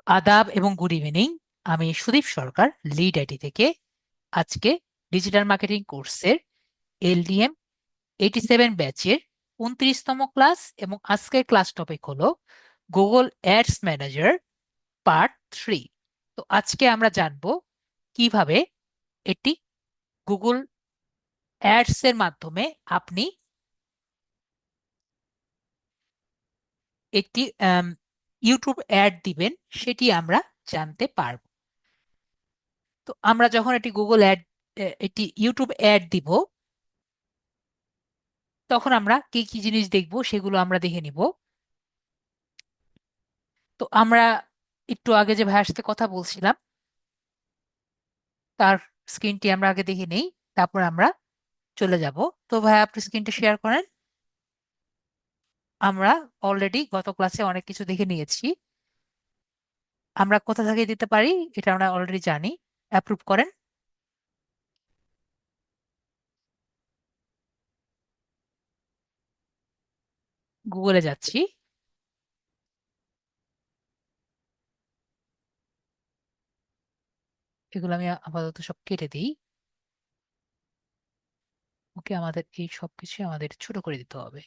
আদাব এবং good evening. আমি সুদীপ সরকার, লিড আইটি থেকে। আজকে ডিজিটাল মার্কেটিং কোর্সের এলডিএম 87 ব্যাচের 29তম ক্লাস, এবং আজকের ক্লাস টপিক হলো গুগল অ্যাডস ম্যানেজার পার্ট 3। তো আজকে আমরা জানবো কিভাবে একটি গুগল অ্যাডস এর মাধ্যমে আপনি একটি ইউটিউব অ্যাড দিবেন, সেটি আমরা জানতে পারবো। তো আমরা যখন একটি গুগল অ্যাড, একটি ইউটিউব অ্যাড দিব, তখন আমরা কি কি জিনিস দেখব সেগুলো আমরা দেখে নিব। তো আমরা একটু আগে যে ভাইয়ার সাথে কথা বলছিলাম, তার স্ক্রিনটি আমরা আগে দেখে নেই, তারপর আমরা চলে যাব। তো ভাইয়া, আপনি স্ক্রিনটা শেয়ার করেন। আমরা অলরেডি গত ক্লাসে অনেক কিছু দেখে নিয়েছি। আমরা কোথা থেকে দিতে পারি এটা আমরা অলরেডি জানি। অ্যাপ্রুভ করেন। গুগলে যাচ্ছি। এগুলো আমি আপাতত সব কেটে দিই। ওকে, আমাদের এই সব কিছু আমাদের ছোট করে দিতে হবে।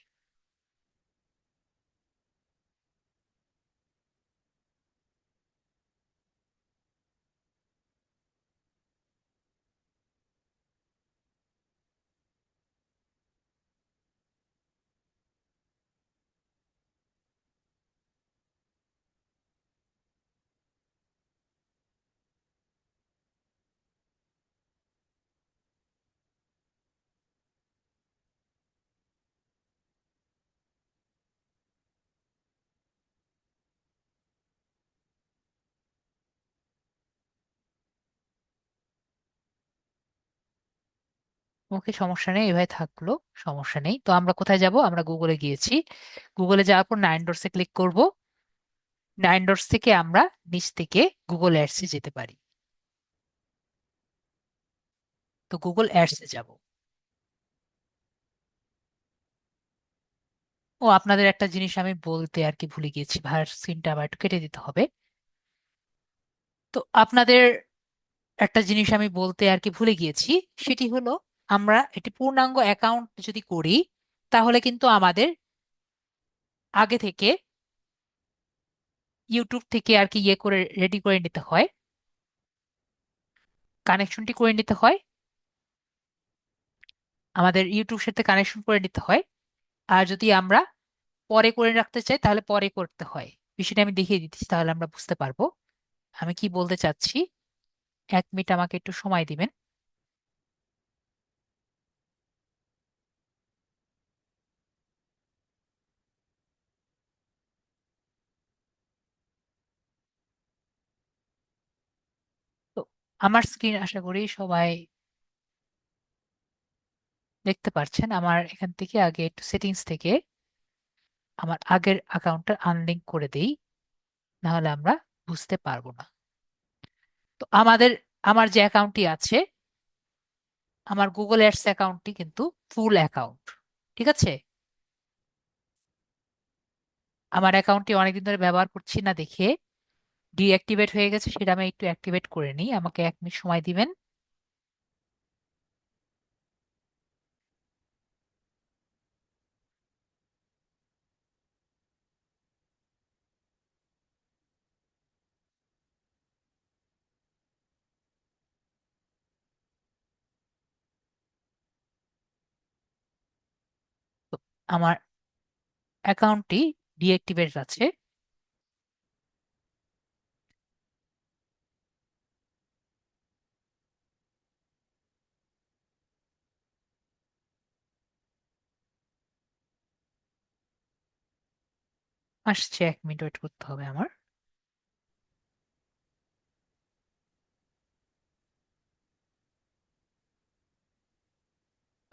ওকে, সমস্যা নেই, এভাবে থাকলো। সমস্যা নেই। তো আমরা কোথায় যাব? আমরা গুগলে গিয়েছি। গুগলে যাওয়ার পর নাইন ডটসে ক্লিক করব। নাইন ডটস থেকে আমরা নিচ থেকে গুগল অ্যাডসে যেতে পারি। তো গুগল অ্যাডসে যাব। ও, আপনাদের একটা জিনিস আমি বলতে আর কি ভুলে গিয়েছি, ভার স্ক্রিনটা আবার একটু কেটে দিতে হবে। তো আপনাদের একটা জিনিস আমি বলতে আর কি ভুলে গিয়েছি, সেটি হলো, আমরা একটি পূর্ণাঙ্গ অ্যাকাউন্ট যদি করি, তাহলে কিন্তু আমাদের আগে থেকে ইউটিউব থেকে আর কি ইয়ে করে রেডি করে নিতে হয়, কানেকশনটি করে নিতে হয়। আমাদের ইউটিউব সাথে কানেকশন করে নিতে হয়। আর যদি আমরা পরে করে রাখতে চাই তাহলে পরে করতে হয়। বিষয়টা আমি দেখিয়ে দিচ্ছি, তাহলে আমরা বুঝতে পারবো আমি কি বলতে চাচ্ছি। 1 মিনিট আমাকে একটু সময় দিবেন। তো আমার স্ক্রিন আশা করি সবাই দেখতে পাচ্ছেন। আমার এখান থেকে আগে একটু সেটিংস থেকে আমার আগের অ্যাকাউন্টটা আনলিঙ্ক করে দেই, নাহলে আমরা বুঝতে পারবো না। তো আমার যে অ্যাকাউন্টটি আছে, আমার গুগল অ্যাডস অ্যাকাউন্টটি কিন্তু ফুল অ্যাকাউন্ট। ঠিক আছে? আমার অ্যাকাউন্টটি অনেকদিন ধরে ব্যবহার করছি না দেখে ডিঅ্যাক্টিভেট হয়ে গেছে, সেটা আমি একটু অ্যাক্টিভেট করে নিই। আমাকে 1 মিনিট সময় দিবেন। তো আমার অ্যাকাউন্টটি ডিঅ্যাক্টিভেট আছে। আসছে, 1 মিনিট ওয়েট করতে হবে আমার।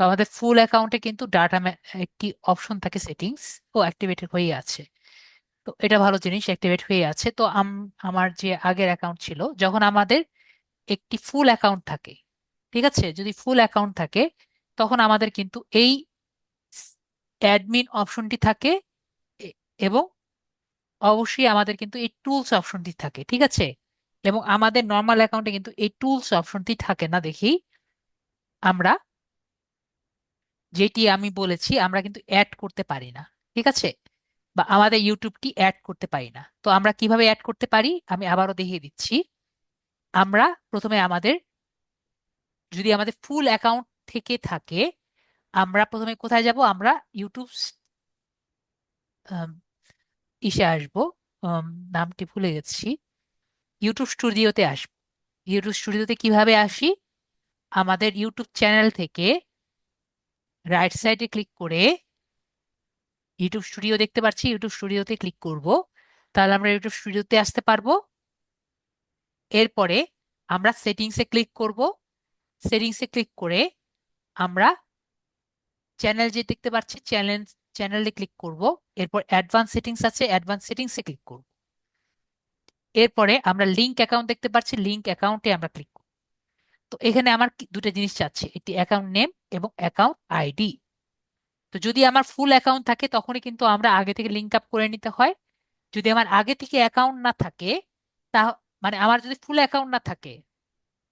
তো আমাদের ফুল অ্যাকাউন্টে কিন্তু ডাটা একটি অপশন থাকে, সেটিংস, ও অ্যাক্টিভেটেড হয়ে আছে। তো এটা ভালো জিনিস, অ্যাক্টিভেট হয়ে আছে। তো আমার যে আগের অ্যাকাউন্ট ছিল, যখন আমাদের একটি ফুল অ্যাকাউন্ট থাকে, ঠিক আছে, যদি ফুল অ্যাকাউন্ট থাকে, তখন আমাদের কিন্তু এই অ্যাডমিন অপশনটি থাকে, এ- এবং অবশ্যই আমাদের কিন্তু এই টুলস অপশনটি থাকে, ঠিক আছে? এবং আমাদের নর্মাল অ্যাকাউন্টে কিন্তু এই টুলস অপশনটি থাকে না দেখি আমরা, যেটি আমি বলেছি আমরা কিন্তু অ্যাড করতে পারি না, ঠিক আছে? বা আমাদের ইউটিউবটি অ্যাড করতে পারি না। তো আমরা কিভাবে অ্যাড করতে পারি আমি আবারও দেখিয়ে দিচ্ছি। আমরা প্রথমে আমাদের, যদি আমাদের ফুল অ্যাকাউন্ট থেকে থাকে, আমরা প্রথমে কোথায় যাব? আমরা ইউটিউব আম, ইসে আসবো, আম, নামটি ভুলে গেছি, ইউটিউব স্টুডিওতে আসবো। ইউটিউব স্টুডিওতে কিভাবে আসি? আমাদের ইউটিউব চ্যানেল থেকে রাইট সাইডে ক্লিক করে ইউটিউব স্টুডিও দেখতে পাচ্ছি, ইউটিউব স্টুডিওতে ক্লিক করব, তাহলে আমরা ইউটিউব স্টুডিওতে আসতে পারবো। এরপরে আমরা সেটিংসে ক্লিক করব, সেটিংসে ক্লিক করে আমরা চ্যানেল যে দেখতে পাচ্ছি চ্যানেলে ক্লিক করব। এরপর অ্যাডভান্স সেটিংস আছে, অ্যাডভান্স সেটিংসে ক্লিক করব। এরপরে আমরা লিংক অ্যাকাউন্ট দেখতে পাচ্ছি, লিংক অ্যাকাউন্টে আমরা ক্লিক করব। তো এখানে আমার দুটো জিনিস চাচ্ছে, একটি অ্যাকাউন্ট নেম এবং অ্যাকাউন্ট আইডি। তো যদি আমার ফুল অ্যাকাউন্ট থাকে তখনই কিন্তু আমরা আগে থেকে লিংক আপ করে নিতে হয়। যদি আমার আগে থেকে অ্যাকাউন্ট না থাকে, তা মানে আমার যদি ফুল অ্যাকাউন্ট না থাকে,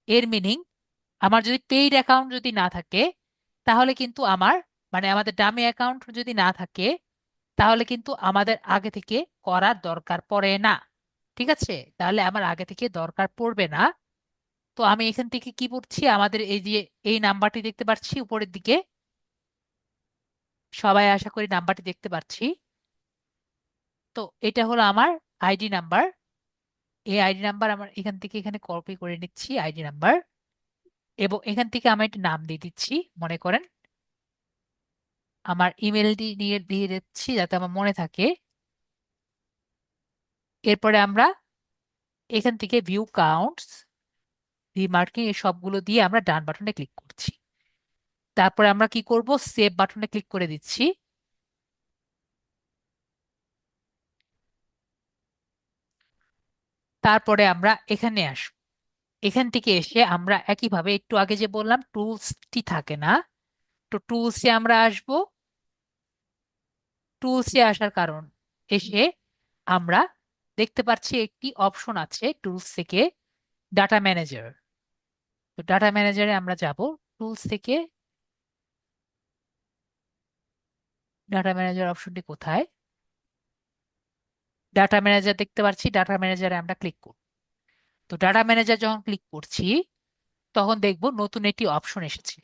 এর মিনিং আমার যদি পেইড অ্যাকাউন্ট যদি না থাকে, তাহলে কিন্তু আমার, মানে আমাদের ডামি অ্যাকাউন্ট যদি না থাকে, তাহলে কিন্তু আমাদের আগে থেকে করার দরকার পড়ে না, ঠিক আছে? তাহলে আমার আগে থেকে দরকার পড়বে না। তো আমি এখান থেকে কি করছি, আমাদের এই যে এই নাম্বারটি দেখতে পাচ্ছি উপরের দিকে, সবাই আশা করি নাম্বারটি দেখতে পাচ্ছি। তো এটা হলো আমার আইডি নাম্বার। এই আইডি নাম্বার আমার এখান থেকে এখানে কপি করে নিচ্ছি আইডি নাম্বার, এবং এখান থেকে আমি একটা নাম দিয়ে দিচ্ছি, মনে করেন আমার ইমেলটি নিয়ে দিয়ে দিচ্ছি যাতে আমার মনে থাকে। এরপরে আমরা এখান থেকে ভিউ কাউন্টস, রিমার্কিং, এই সবগুলো দিয়ে আমরা ডান বাটনে ক্লিক করছি। তারপরে আমরা কি করব, সেভ বাটনে ক্লিক করে দিচ্ছি। তারপরে আমরা এখানে আসব, এখান থেকে এসে আমরা একইভাবে একটু আগে যে বললাম টুলসটি থাকে না, তো টুলসে আমরা আসব। টুলসে আসার কারণ এসে আমরা দেখতে পাচ্ছি একটি অপশন আছে টুলস থেকে, ডাটা ম্যানেজার। তো ডাটা ম্যানেজারে আমরা যাব, টুলস থেকে ডাটা ম্যানেজার অপশনটি কোথায়? ডাটা ম্যানেজার দেখতে পাচ্ছি, ডাটা ম্যানেজারে আমরা ক্লিক করব। তো ডাটা ম্যানেজার যখন ক্লিক করছি তখন দেখব নতুন একটি অপশন এসেছে।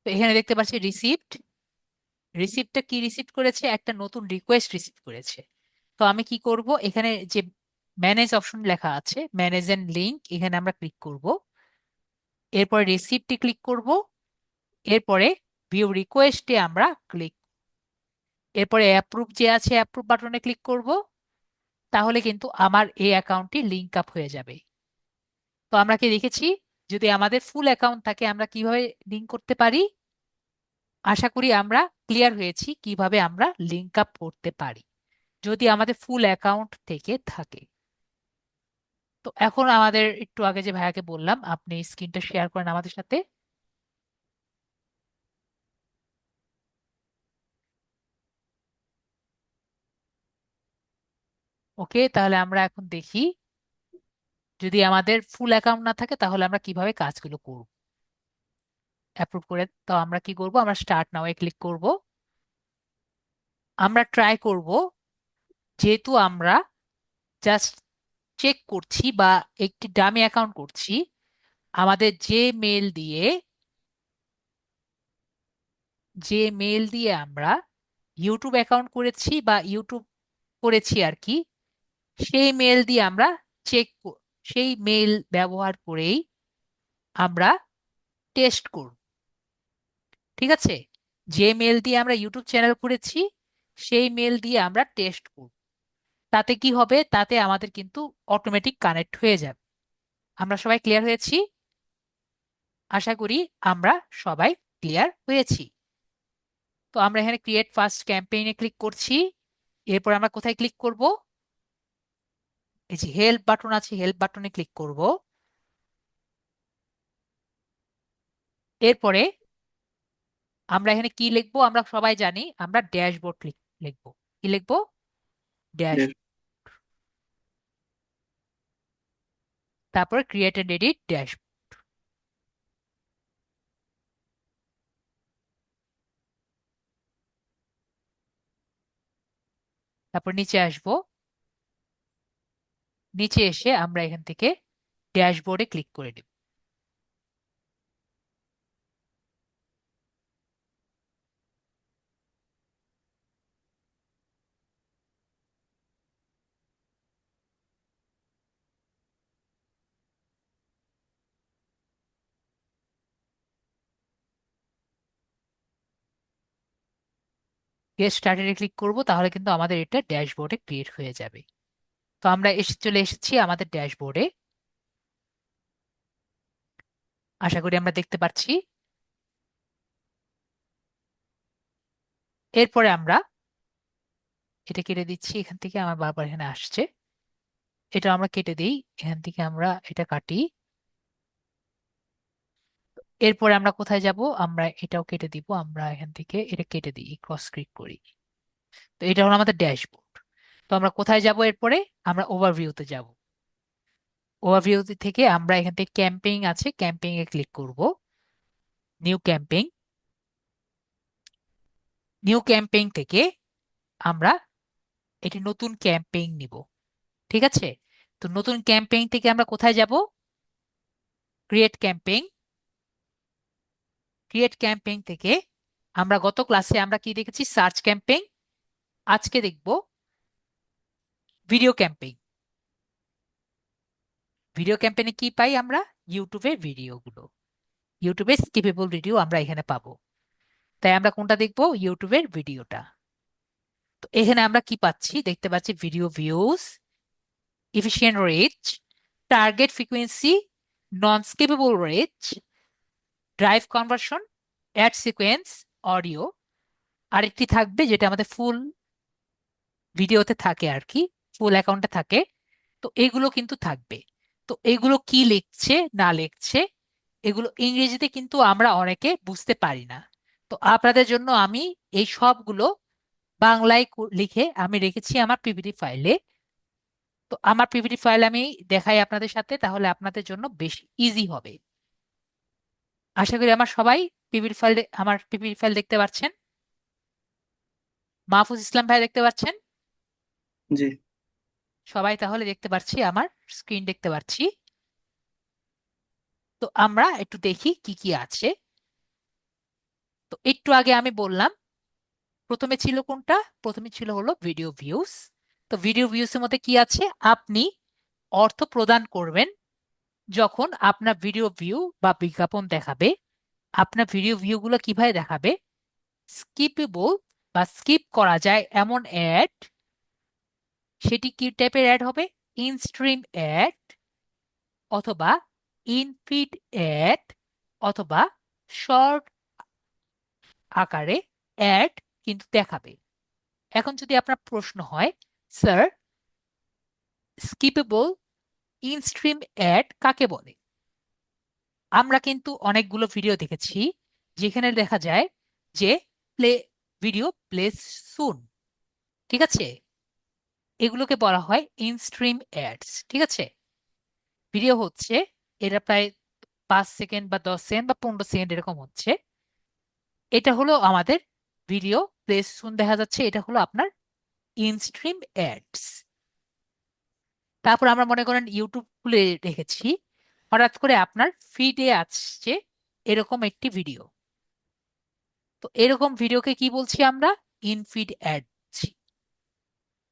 তো এখানে দেখতে পাচ্ছি রিসিভড। রিসিপ্টটা কি রিসিভ করেছে? একটা নতুন রিকোয়েস্ট রিসিভ করেছে। তো আমি কি করব, এখানে যে ম্যানেজ অপশন লেখা আছে, ম্যানেজ এন্ড লিংক, এখানে আমরা ক্লিক করব। এরপরে রিসিপ্টে ক্লিক করব। এরপরে ভিউ রিকোয়েস্টে আমরা ক্লিক, এরপরে অ্যাপ্রুভ যে আছে অ্যাপ্রুভ বাটনে ক্লিক করব। তাহলে কিন্তু আমার এই অ্যাকাউন্টটি লিংক আপ হয়ে যাবে। তো আমরা কি দেখেছি, যদি আমাদের ফুল অ্যাকাউন্ট থাকে আমরা কিভাবে লিংক করতে পারি। আশা করি আমরা ক্লিয়ার হয়েছি কিভাবে আমরা লিংক আপ করতে পারি যদি আমাদের ফুল অ্যাকাউন্ট থেকে থাকে। তো এখন আমাদের একটু আগে যে ভাইয়াকে বললাম, আপনি স্ক্রিনটা শেয়ার করেন আমাদের সাথে। ওকে, তাহলে আমরা এখন দেখি যদি আমাদের ফুল অ্যাকাউন্ট না থাকে তাহলে আমরা কিভাবে কাজগুলো করব। অ্যাপ্রুভ করে তো আমরা কি করব, আমরা স্টার্ট নাও এ ক্লিক করব। আমরা ট্রাই করব, যেহেতু আমরা জাস্ট চেক করছি বা একটি ডামি অ্যাকাউন্ট করছি, আমাদের যে মেল দিয়ে আমরা ইউটিউব অ্যাকাউন্ট করেছি বা ইউটিউব করেছি আর কি, সেই মেল দিয়ে আমরা চেক, সেই মেল ব্যবহার করেই আমরা টেস্ট করব, ঠিক আছে? যে মেল দিয়ে আমরা ইউটিউব চ্যানেল করেছি সেই মেল দিয়ে আমরা টেস্ট করব। তাতে কি হবে, তাতে আমাদের কিন্তু অটোমেটিক কানেক্ট হয়ে যাবে। আমরা সবাই ক্লিয়ার হয়েছি? আশা করি আমরা সবাই ক্লিয়ার হয়েছি। তো আমরা এখানে ক্রিয়েট ফার্স্ট ক্যাম্পেইনে ক্লিক করছি। এরপর আমরা কোথায় ক্লিক করব, এই যে হেল্প বাটন আছে হেল্প বাটনে ক্লিক করব। এরপরে আমরা এখানে কি লিখবো? আমরা সবাই জানি আমরা ড্যাশবোর্ড লিখবো। কি লিখবো? ড্যাশ। ড্যাশ। তারপরে ক্রিয়েট এন্ড এডিট ড্যাশ। তারপর নিচে আসবো। নিচে এসে আমরা এখান থেকে ড্যাশবোর্ডে ক্লিক করে দেব। গেট স্টার্টেডে ক্লিক করব, তাহলে কিন্তু আমাদের এটা ড্যাশবোর্ডে ক্রিয়েট হয়ে যাবে। তো আমরা চলে এসেছি আমাদের ড্যাশবোর্ডে। আশা করি আমরা দেখতে পাচ্ছি। এরপরে আমরা এটা কেটে দিচ্ছি, এখান থেকে আমার বারবার এখানে আসছে। এটা আমরা কেটে দিই, এখান থেকে আমরা এটা কাটি। এরপরে আমরা কোথায় যাব? আমরা এটাও কেটে দিব, আমরা এখান থেকে এটা কেটে দিই, ক্রস ক্লিক করি। তো এটা হলো আমাদের ড্যাশবোর্ড। তো আমরা কোথায় যাব এরপরে? আমরা ওভারভিউতে যাব। ওভারভিউ থেকে আমরা এখান থেকে ক্যাম্পেইন আছে, ক্যাম্পেইন এ ক্লিক করব। New campaign. নিউ ক্যাম্পেইন থেকে আমরা এটি নতুন ক্যাম্পেইন নিব। ঠিক আছে? তো নতুন ক্যাম্পেইন থেকে আমরা কোথায় যাব? Create campaign. ক্রিয়েট ক্যাম্পেইন থেকে আমরা গত ক্লাসে আমরা কি দেখেছি? Search campaign. আজকে দেখব ভিডিও ক্যাম্পেইন। ভিডিও ক্যাম্পেইনে কি পাই আমরা? ইউটিউবের ভিডিওগুলো। ইউটিউবে স্কিপেবল ভিডিও আমরা এখানে পাবো। তাই আমরা কোনটা দেখবো? ইউটিউবের ভিডিওটা। তো এখানে আমরা কি পাচ্ছি? দেখতে পাচ্ছি video views, efficient reach, target frequency, non skippable reach, drive conversion, ad sequence, audio. আরেকটি থাকবে যেটা আমাদের ফুল ভিডিওতে থাকে আর কি, ফুল অ্যাকাউন্টে থাকে। তো এগুলো কিন্তু থাকবে। তো এগুলো কি লিখছে না লিখছে, এগুলো ইংরেজিতে কিন্তু আমরা অনেকে বুঝতে পারি না। তো আপনাদের জন্য আমি এই সবগুলো বাংলায় লিখে আমি রেখেছি আমার পিপিটি ফাইলে। তো আমার পিপিটি ফাইল আমি দেখাই আপনাদের সাথে, তাহলে আপনাদের জন্য বেশি ইজি হবে। আশা করি আমার পিপিটি ফাইল দেখতে পাচ্ছেন। মাহফুজ ইসলাম ভাই দেখতে পাচ্ছেন? জি। সবাই তাহলে দেখতে পাচ্ছি, আমার স্ক্রিন দেখতে পাচ্ছি। তো আমরা একটু দেখি কি কি আছে। তো একটু আগে আমি বললাম প্রথমে ছিল কোনটা? প্রথমে ছিল হলো ভিডিও ভিউজ। তো ভিডিও ভিউজ এর মধ্যে কি আছে? আপনি অর্থ প্রদান করবেন যখন আপনার ভিডিও ভিউ বা বিজ্ঞাপন দেখাবে। আপনার ভিডিও ভিউ গুলো কিভাবে দেখাবে? স্কিপেবল বা স্কিপ করা যায় এমন অ্যাড। সেটি কি টাইপের অ্যাড হবে? ইন স্ট্রিম অ্যাড, অথবা ইন ফিড অ্যাড, অথবা শর্ট আকারে অ্যাড কিন্তু দেখাবে। এখন যদি আপনার প্রশ্ন হয়, sir skippable in stream add কাকে বলে? আমরা কিন্তু অনেকগুলো ভিডিও দেখেছি যেখানে দেখা যায় যে প্লে ভিডিও প্লেস সুন। ঠিক আছে? এগুলোকে বলা হয় ইন স্ট্রিম অ্যাডস। ঠিক আছে? ভিডিও হচ্ছে, এটা প্রায় 5 সেকেন্ড বা 10 সেকেন্ড বা 15 সেকেন্ড এরকম হচ্ছে। এটা হলো আমাদের ভিডিও প্লেস সুন দেখা যাচ্ছে, এটা হলো আপনার ইন স্ট্রিম অ্যাডস। তারপর আমরা মনে করেন ইউটিউব খুলে রেখেছি, হঠাৎ করে আপনার ফিডে আসছে এরকম একটি ভিডিও। তো এরকম ভিডিওকে কি বলছি আমরা? ইনফিড অ্যাড বলছি।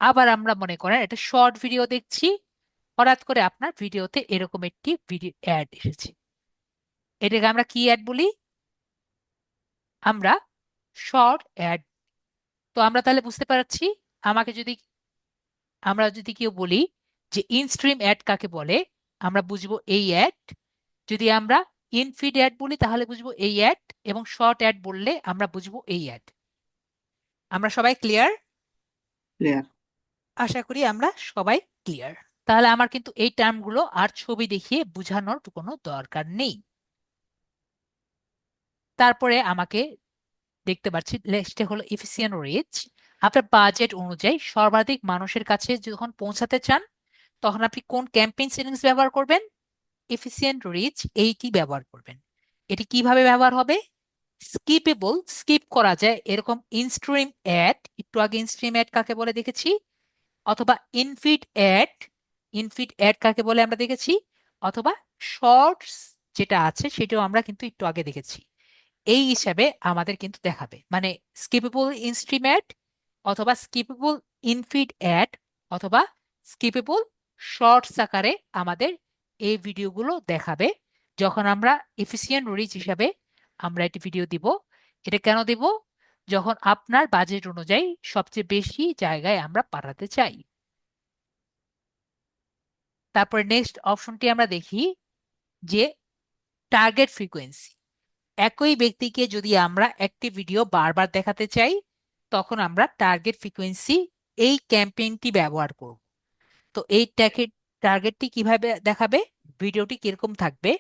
আবার আমরা মনে করেন একটা শর্ট ভিডিও দেখছি, হঠাৎ করে আপনার ভিডিওতে এরকম একটি ভিডিও অ্যাড এসেছে, এটাকে আমরা কি অ্যাড বলি? আমরা শর্ট অ্যাড। তো আমরা তাহলে বুঝতে পারছি, আমাকে যদি আমরা যদি কেউ বলি যে ইনস্ট্রিম অ্যাড কাকে বলে, আমরা বুঝবো এই অ্যাড। যদি আমরা ইনফিড অ্যাড বলি তাহলে বুঝবো এই অ্যাড, এবং শর্ট অ্যাড বললে আমরা বুঝবো এই অ্যাড। আমরা সবাই ক্লিয়ার? ক্লিয়ার। আশা করি আমরা সবাই ক্লিয়ার। তাহলে আমার কিন্তু এই টার্মগুলো আর ছবি দেখিয়ে বোঝানোর কোনো দরকার নেই। তারপরে আমাকে দেখতে পাচ্ছি লিস্টে হলো এফিসিয়েন্ট রিচ। আপনার বাজেট অনুযায়ী সর্বাধিক মানুষের কাছে যখন পৌঁছাতে চান, তখন আপনি কোন ক্যাম্পেইন সেটিংস ব্যবহার করবেন? এফিসিয়েন্ট রিচ এইটি ব্যবহার করবেন। এটি কিভাবে ব্যবহার হবে? স্কিপেবল, স্কিপ করা যায় এরকম ইনস্ট্রিম অ্যাড, একটু আগে ইনস্ট্রিম অ্যাড কাকে বলে দেখেছি, অথবা ইনফিড অ্যাড, ইনফিড অ্যাড কাকে বলে আমরা দেখেছি, অথবা শর্টস যেটা আছে সেটাও আমরা কিন্তু একটু আগে দেখেছি। এই হিসাবে আমাদের কিন্তু দেখাবে, মানে স্কিপেবল ইনস্ট্রিম অ্যাড, অথবা স্কিপেবল ইনফিড অ্যাড, অথবা স্কিপেবল শর্টস আকারে আমাদের এই ভিডিওগুলো দেখাবে যখন আমরা এফিসিয়েন্ট রিচ হিসাবে আমরা একটি ভিডিও দিব। এটা কেন দিব? যখন আপনার বাজেট অনুযায়ী সবচেয়ে বেশি জায়গায় আমরা পাঠাতে চাই। তারপরে নেক্সট অপশনটি আমরা দেখি যে টার্গেট ফ্রিকোয়েন্সি। একই ব্যক্তিকে যদি আমরা একটি ভিডিও বারবার দেখাতে চাই, তখন আমরা টার্গেট ফ্রিকোয়েন্সি এই ক্যাম্পেইনটি ব্যবহার করব। তো এই টার্গেটটি কিভাবে দেখাবে? ভিডিওটি কিরকম থাকবে?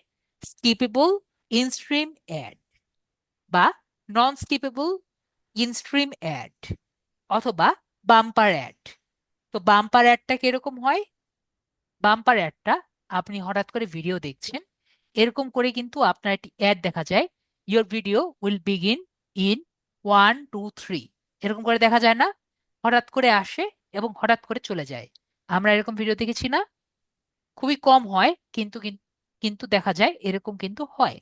স্কিপেবল ইনস্ট্রিম অ্যাড, বা নন স্কিপেবল ইনস্ট্রিম অ্যাড, অথবা বাম্পার অ্যাড। তো বাম্পার অ্যাডটা কিরকম হয়? বাম্পার অ্যাডটা, আপনি হঠাৎ করে ভিডিও দেখছেন, এরকম করে কিন্তু আপনার একটি অ্যাড দেখা যায়, your video will begin in 1 2 3, এরকম করে দেখা যায় না? হঠাৎ করে আসে এবং হঠাৎ করে চলে যায়। আমরা এরকম ভিডিও দেখেছি না? খুবই কম হয়, কিন্তু কিন্তু দেখা যায় এরকম কিন্তু হয়।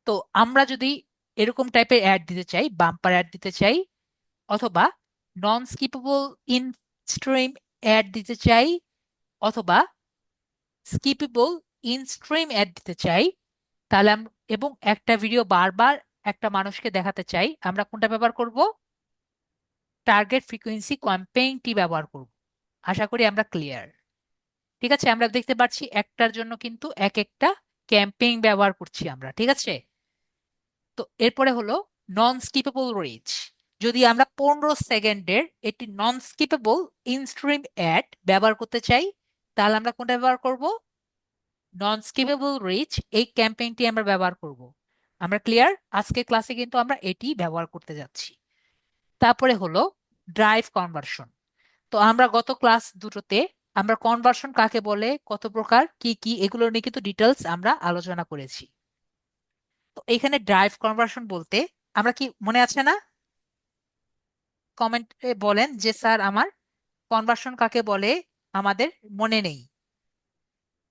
তো আমরা যদি এরকম টাইপের অ্যাড দিতে চাই, বাম্পার অ্যাড দিতে চাই, অথবা নন স্কিপেবল ইন স্ট্রিম অ্যাড দিতে চাই, অথবা স্কিপেবল ইন স্ট্রিম অ্যাড দিতে চাই, তাহলে এবং একটা ভিডিও বারবার একটা মানুষকে দেখাতে চাই, আমরা কোনটা ব্যবহার করব? টার্গেট ফ্রিকোয়েন্সি ক্যাম্পেইনটি ব্যবহার করব। আশা করি আমরা ক্লিয়ার। ঠিক আছে, আমরা দেখতে পাচ্ছি একটার জন্য কিন্তু এক একটা ক্যাম্পেইন ব্যবহার করছি আমরা, ঠিক আছে। তো এরপরে হলো নন স্কিপেবল রিচ। যদি আমরা 15 সেকেন্ডের একটি নন স্কিপেবল ইনস্ট্রিম অ্যাড ব্যবহার করতে চাই, তাহলে আমরা কোনটা ব্যবহার করব? নন স্কিপেবল রিচ এই ক্যাম্পেইনটি আমরা ব্যবহার করব। আমরা ক্লিয়ার? আজকে ক্লাসে কিন্তু আমরা এটি ব্যবহার করতে যাচ্ছি। তারপরে হলো ড্রাইভ কনভার্সন। তো আমরা গত ক্লাস দুটোতে আমরা কনভার্সন কাকে বলে, কত প্রকার, কি কি, এগুলো নিয়ে কিন্তু ডিটেলস আমরা আলোচনা করেছি। তো এখানে ড্রাইভ কনভার্সন বলতে আমরা কি, মনে আছে না? কমেন্টে বলেন যে স্যার আমার কনভার্সন কাকে বলে আমাদের মনে নেই।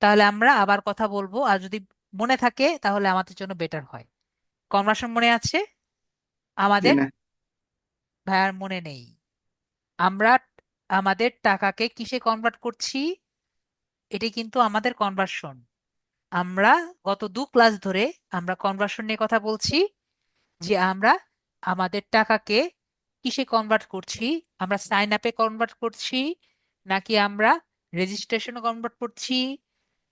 তাহলে আমরা আবার কথা বলবো, আর যদি মনে থাকে তাহলে আমাদের জন্য বেটার হয়। কনভার্সন মনে আছে জি আমাদের? না। ভাইয়ার মনে নেই। আমরা আমাদের টাকাকে কিসে কনভার্ট করছি? এটি কিন্তু আমাদের কনভার্সন। আমরা গত 2 ক্লাস ধরে আমরা কনভার্সন নিয়ে কথা বলছি, যে আমরা আমাদের টাকাকে কিসে কনভার্ট করছি। আমরা সাইন আপে কনভার্ট করছি, নাকি আমরা রেজিস্ট্রেশনে কনভার্ট করছি,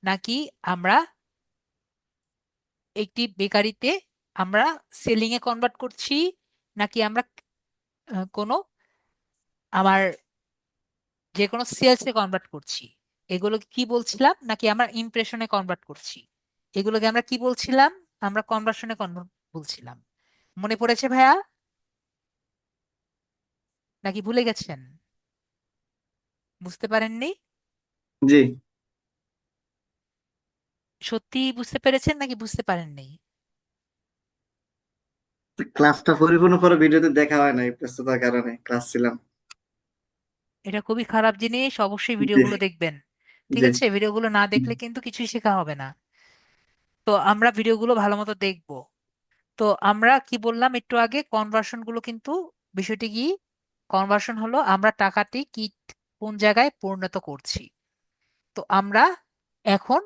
নাকি আমরা একটি বেকারিতে আমরা সেলিং এ কনভার্ট করছি, নাকি আমরা কোনো আমার যে কোনো সেলসে কনভার্ট করছি। এগুলোকে কি বলছিলাম? নাকি আমরা ইমপ্রেশনে কনভার্ট করছি? এগুলোকে আমরা কি বলছিলাম? আমরা কনভার্সনে কনভার্ট বলছিলাম। মনে পড়েছে ভাইয়া, নাকি ভুলে গেছেন? বুঝতে পারেননি? জি, সত্যি বুঝতে পেরেছেন নাকি বুঝতে পারেননি? ক্লাসটা পরিপূর্ণ করে ভিডিওতে দেখা হয় নাই, ব্যস্ততার কারণে ক্লাস ছিলাম। এটা খুবই খারাপ জিনিস, অবশ্যই জি, ভিডিওগুলো দেখবেন। ঠিক জি, আছে, ভিডিওগুলো না দেখলে কিন্তু কিছুই শেখা হবে না। তো আমরা ভিডিওগুলো ভালো মতো দেখবো। তো আমরা কি বললাম একটু আগে, কনভার্সন গুলো কিন্তু, বিষয়টি কি? কনভার্সন হলো আমরা টাকাটি কি কোন জায়গায় পরিণত করছি। তো আমরা এখন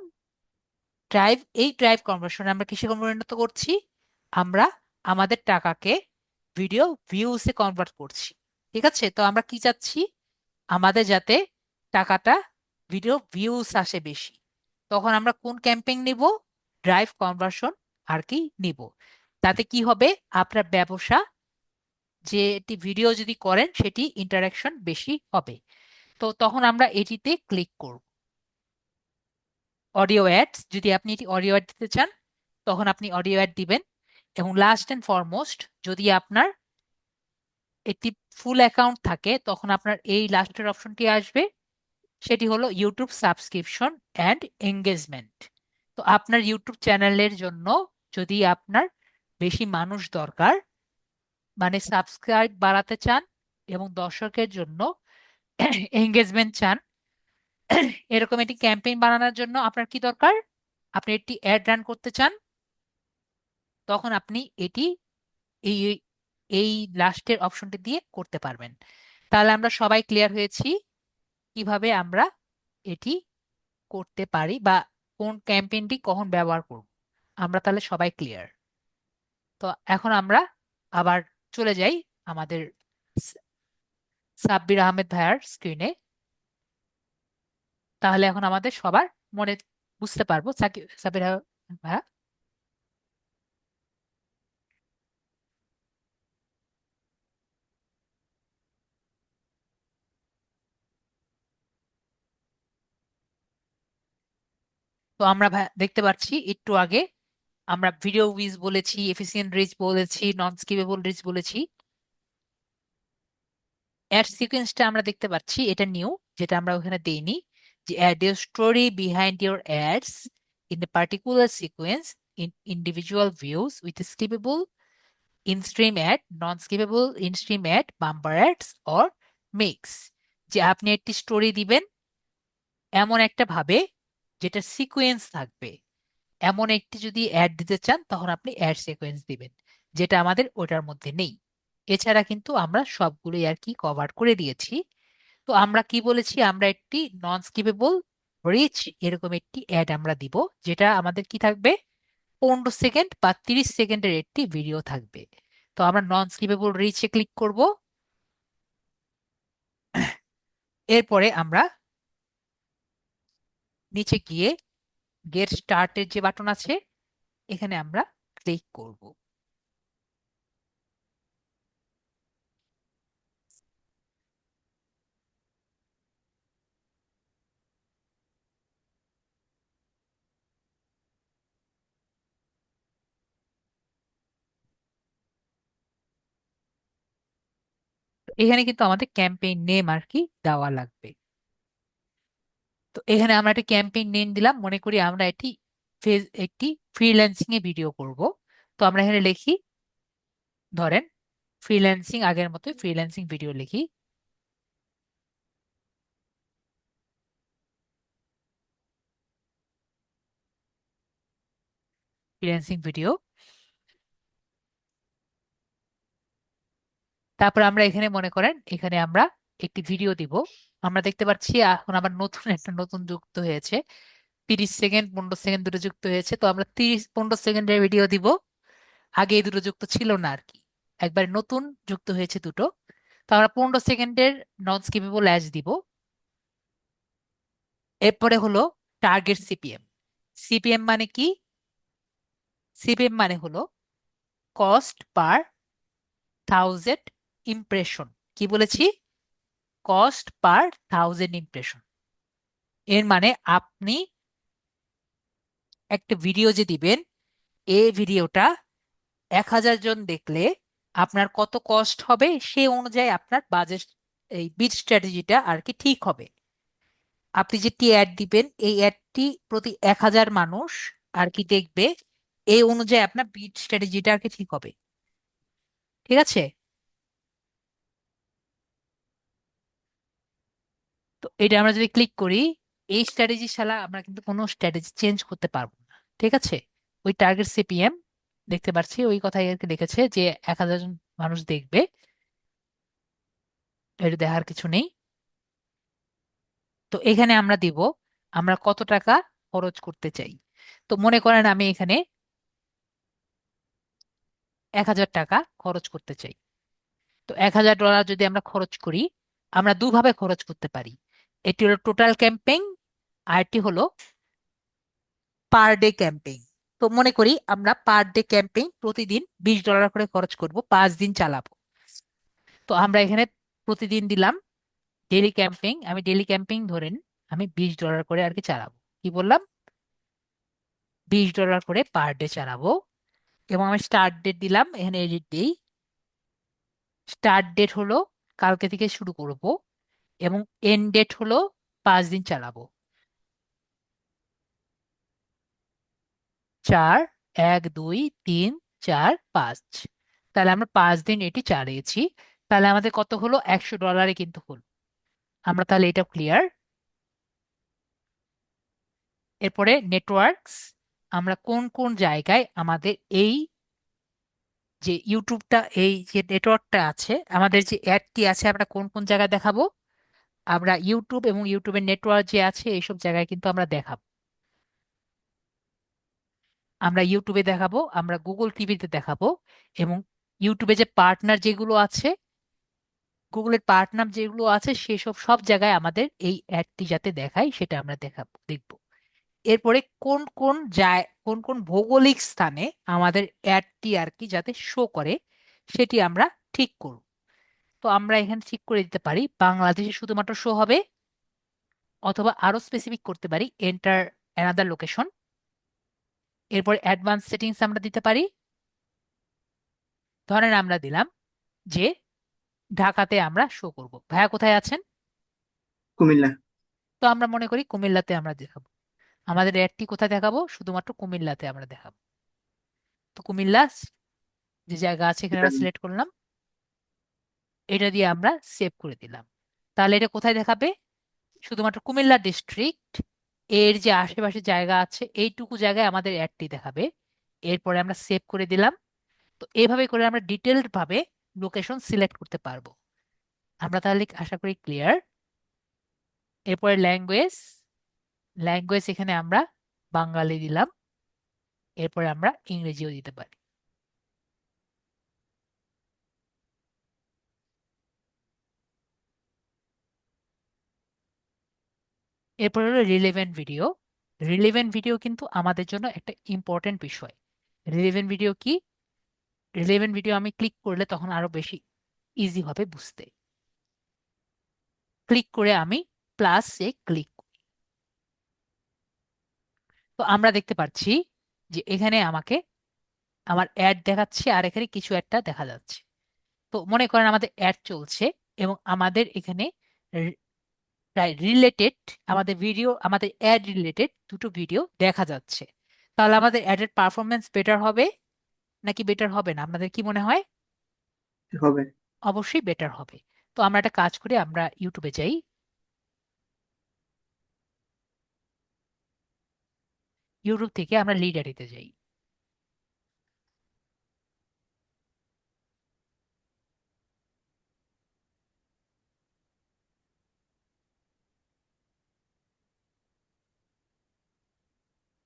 ড্রাইভ কনভার্সন আমরা কিসে পরিণত করছি? আমরা আমাদের টাকাকে ভিডিও ভিউসে কনভার্ট করছি। ঠিক আছে, তো আমরা কি চাচ্ছি? আমাদের যাতে টাকাটা ভিডিও ভিউস আসে বেশি। তখন আমরা কোন ক্যাম্পেইন নিব? ড্রাইভ কনভার্সন আর কি নিব। তাতে কি হবে? আপনার ব্যবসা, যেটি ভিডিও যদি করেন সেটি ইন্টারাকশন বেশি হবে। তো তখন আমরা এটিতে ক্লিক করব। অডিও অ্যাডস, যদি আপনি এটি অডিও অ্যাড দিতে চান, তখন আপনি অডিও অ্যাড দিবেন। এবং লাস্ট এন্ড ফরমোস্ট, যদি আপনার একটি ফুল অ্যাকাউন্ট থাকে তখন আপনার এই লাস্টের অপশনটি আসবে, সেটি হলো ইউটিউব সাবস্ক্রিপশন অ্যান্ড এঙ্গেজমেন্ট। তো আপনার ইউটিউব চ্যানেলের জন্য যদি আপনার বেশি মানুষ দরকার, মানে সাবস্ক্রাইব বাড়াতে চান এবং দর্শকের জন্য এঙ্গেজমেন্ট চান, এরকম একটি ক্যাম্পেইন বানানোর জন্য আপনার কি দরকার? আপনি একটি অ্যাড রান করতে চান, তখন আপনি এটি এই এই লাস্টের অপশনটি দিয়ে করতে পারবেন। তাহলে আমরা সবাই ক্লিয়ার হয়েছি কিভাবে আমরা এটি করতে পারি বা কোন ক্যাম্পেইনটি কখন ব্যবহার করব। আমরা তাহলে সবাই ক্লিয়ার। তো এখন আমরা আবার চলে যাই আমাদের স- সাব্বির আহমেদ ভাইয়ার স্ক্রিনে। তাহলে এখন আমাদের সবার মনে বুঝতে পারবো সাব্বির আহমেদ ভাইয়া। তো আমরা দেখতে পাচ্ছি একটু আগে আমরা ভিডিও উইজ বলেছি, এফিসিয়েন্ট রিচ বলেছি, নন স্কিপেবল রিচ বলেছি। অ্যাড সিকোয়েন্সটা আমরা দেখতে পাচ্ছি, এটা নিউ, যেটা আমরা ওখানে দেইনি, যে add your story behind your ads in a particular sequence in individual views with skippable in stream ad, non skippable in stream ad, bumper ads or mix. যে আপনি একটি স্টোরি দিবেন এমন একটা ভাবে যেটা সিকোয়েন্স থাকবে, এমন একটি যদি অ্যাড দিতে চান তখন আপনি অ্যাড সিকোয়েন্স দিবেন, যেটা আমাদের ওটার মধ্যে নেই। এছাড়া কিন্তু আমরা সবগুলোই আর কি কভার করে দিয়েছি। তো আমরা কি বলেছি, আমরা একটি নন স্কিপেবল রিচ এরকম একটি অ্যাড আমরা দিব, যেটা আমাদের কি থাকবে, 15 সেকেন্ড বা 30 সেকেন্ডের একটি ভিডিও থাকবে। তো আমরা নন স্কিপেবল রিচে ক্লিক করব। এরপরে আমরা নিচে গিয়ে গেট স্টার্টের যে বাটন আছে এখানে আমরা ক্লিক করব। এখানে কিন্তু আমাদের ক্যাম্পেইন নেম আর কি দেওয়া লাগবে। তো এখানে আমরা একটা ক্যাম্পেইন নেম দিলাম, মনে করি আমরা এটি একটি ফ্রিল্যান্সিং এ ভিডিও করব। তো আমরা এখানে লিখি, ধরেন ফ্রিল্যান্সিং, আগের মতোই ফ্রিল্যান্সিং ভিডিও লিখি, ফ্রিল্যান্সিং ভিডিও। তারপর আমরা এখানে মনে করেন এখানে আমরা একটি ভিডিও দিব। আমরা দেখতে পাচ্ছি এখন আবার নতুন একটা নতুন যুক্ত হয়েছে, 30 সেকেন্ড 15 সেকেন্ড দুটো যুক্ত হয়েছে। তো আমরা 30 15 সেকেন্ডের ভিডিও দিব, আগে এই দুটো যুক্ত ছিল না আর কি, একবার নতুন যুক্ত হয়েছে দুটো। তো আমরা 15 সেকেন্ডের নন স্কিপেবল অ্যাজ দিব। এরপরে হলো টার্গেট সিপিএম। সিপিএম মানে কি? সিপিএম মানে হলো কস্ট পার 1000 ইমপ্রেশন। কি বলেছি? Cost per 1000 impression. এর মানে আপনি একটা ভিডিও যে দিবেন, এই ভিডিওটা 1000 জন দেখলে আপনার কত কস্ট হবে, সেই অনুযায়ী আপনার বাজেট, এই বিড স্ট্র্যাটেজিটা আর কি ঠিক হবে। আপনি যেটি অ্যাড দিবেন এই অ্যাডটি প্রতি 1000 মানুষ আর কি দেখবে, এই অনুযায়ী আপনার বিড স্ট্র্যাটেজিটা আর কি ঠিক হবে। ঠিক আছে? তো এটা আমরা যদি ক্লিক করি, এই স্ট্র্যাটেজি ছাড়া আমরা কিন্তু কোনো স্ট্র্যাটেজি চেঞ্জ করতে পারবো না। ঠিক আছে? ওই টার্গেট সিপিএম দেখতে পাচ্ছি, ওই কথাই আর কি লিখেছে যে 1000 জন মানুষ দেখবে, এটা দেখার কিছু নেই। তো এখানে আমরা দিব আমরা কত টাকা খরচ করতে চাই। তো মনে করেন আমি এখানে 1000 টাকা খরচ করতে চাই। তো $1000 যদি আমরা খরচ করি, আমরা দুভাবে খরচ করতে পারি। এটি হলো টোটাল ক্যাম্পেইন, আর এটি হলো পার ডে ক্যাম্পেইন। তো মনে করি আমরা পার ডে ক্যাম্পেইন প্রতিদিন $20 করে খরচ করব, 5 দিন চালাবো। তো আমরা এখানে প্রতিদিন দিলাম ডেইলি ক্যাম্পেইন, আমি ডেইলি ক্যাম্পেইন ধরেন আমি $20 করে আর কি চালাবো। কি বললাম? $20 করে পার ডে চালাবো। এবং আমি স্টার্ট ডেট দিলাম, এখানে এডিট দিই। স্টার্ট ডেট হলো কালকে থেকে শুরু করব, এবং এন্ড ডেট হলো 5 দিন চালাবো। 4, 1, 2, 3, 4, 5। তাহলে আমরা 5 দিন এটি চালিয়েছি। তাহলে আমাদের কত হলো? $100 কিন্তু হলো। আমরা তাহলে এটা ক্লিয়ার। এরপরে নেটওয়ার্কস, আমরা কোন কোন জায়গায় আমাদের এই যে ইউটিউবটা, এই যে নেটওয়ার্কটা আছে, আমাদের যে অ্যাডটি আছে, আমরা কোন কোন জায়গায় দেখাবো? আমরা ইউটিউব এবং ইউটিউবের নেটওয়ার্ক যে আছে এইসব জায়গায় কিন্তু আমরা দেখাবো। আমরা ইউটিউবে দেখাবো, আমরা গুগল টিভিতে দেখাবো, এবং ইউটিউবে যে পার্টনার যেগুলো আছে, গুগলের পার্টনার যেগুলো আছে, সেসব সব জায়গায় আমাদের এই অ্যাডটি যাতে দেখায় সেটা আমরা দেখাবো, দেখবো। এরপরে কোন কোন কোন কোন ভৌগোলিক স্থানে আমাদের অ্যাডটি আর কি যাতে শো করে সেটি আমরা ঠিক করব। তো আমরা এখানে ঠিক করে দিতে পারি বাংলাদেশে শুধুমাত্র শো হবে, অথবা আরো স্পেসিফিক করতে পারি এন্টার অ্যানাদার লোকেশন। এরপর অ্যাডভান্স সেটিংস আমরা দিতে পারি। ধরেন আমরা দিলাম যে ঢাকাতে আমরা শো করব। ভাইয়া কোথায় আছেন? কুমিল্লা। তো আমরা মনে করি কুমিল্লাতে আমরা দেখাবো। আমাদের অ্যাডটি কোথায় দেখাবো? শুধুমাত্র কুমিল্লাতে আমরা দেখাবো। তো কুমিল্লা যে জায়গা আছে এখানে এটা আমরা সিলেক্ট করলাম, এটা দিয়ে আমরা সেভ করে দিলাম। তাহলে এটা কোথায় দেখাবে? শুধুমাত্র কুমিল্লা ডিস্ট্রিক্ট এর যে আশেপাশে জায়গা আছে এইটুকু জায়গায় আমাদের অ্যাডটি দেখাবে। এরপরে আমরা সেভ করে দিলাম। তো এইভাবে করে আমরা ডিটেলড ভাবে লোকেশন সিলেক্ট করতে পারবো। আমরা তাহলে আশা করি ক্লিয়ার। এরপরে ল্যাঙ্গুয়েজ, ল্যাঙ্গুয়েজ এখানে আমরা বাঙালি দিলাম। এরপরে আমরা ইংরেজিও দিতে পারি। এরপর হলো রিলেভেন্ট ভিডিও। রিলেভেন্ট ভিডিও কিন্তু আমাদের জন্য একটা ইম্পর্টেন্ট বিষয়। রিলেভেন্ট ভিডিও কি? রিলেভেন্ট ভিডিও আমি ক্লিক করলে তখন আরো বেশি ইজি হবে বুঝতে। ক্লিক করে আমি প্লাসে ক্লিক করি। তো আমরা দেখতে পাচ্ছি যে এখানে আমাকে আমার অ্যাড দেখাচ্ছে, আর এখানে কিছু একটা দেখা যাচ্ছে। তো মনে করেন আমাদের অ্যাড চলছে এবং আমাদের এখানে রিলেটেড, আমাদের ভিডিও, আমাদের অ্যাড রিলেটেড দুটো ভিডিও দেখা যাচ্ছে। তাহলে আমাদের অ্যাডের পারফরমেন্স বেটার হবে নাকি বেটার হবে না? আপনাদের কি মনে হয়? হবে। অবশ্যই বেটার হবে। তো আমরা একটা কাজ করি, আমরা ইউটিউবে যাই। ইউটিউব থেকে আমরা লিড অ্যাডিতে যাই।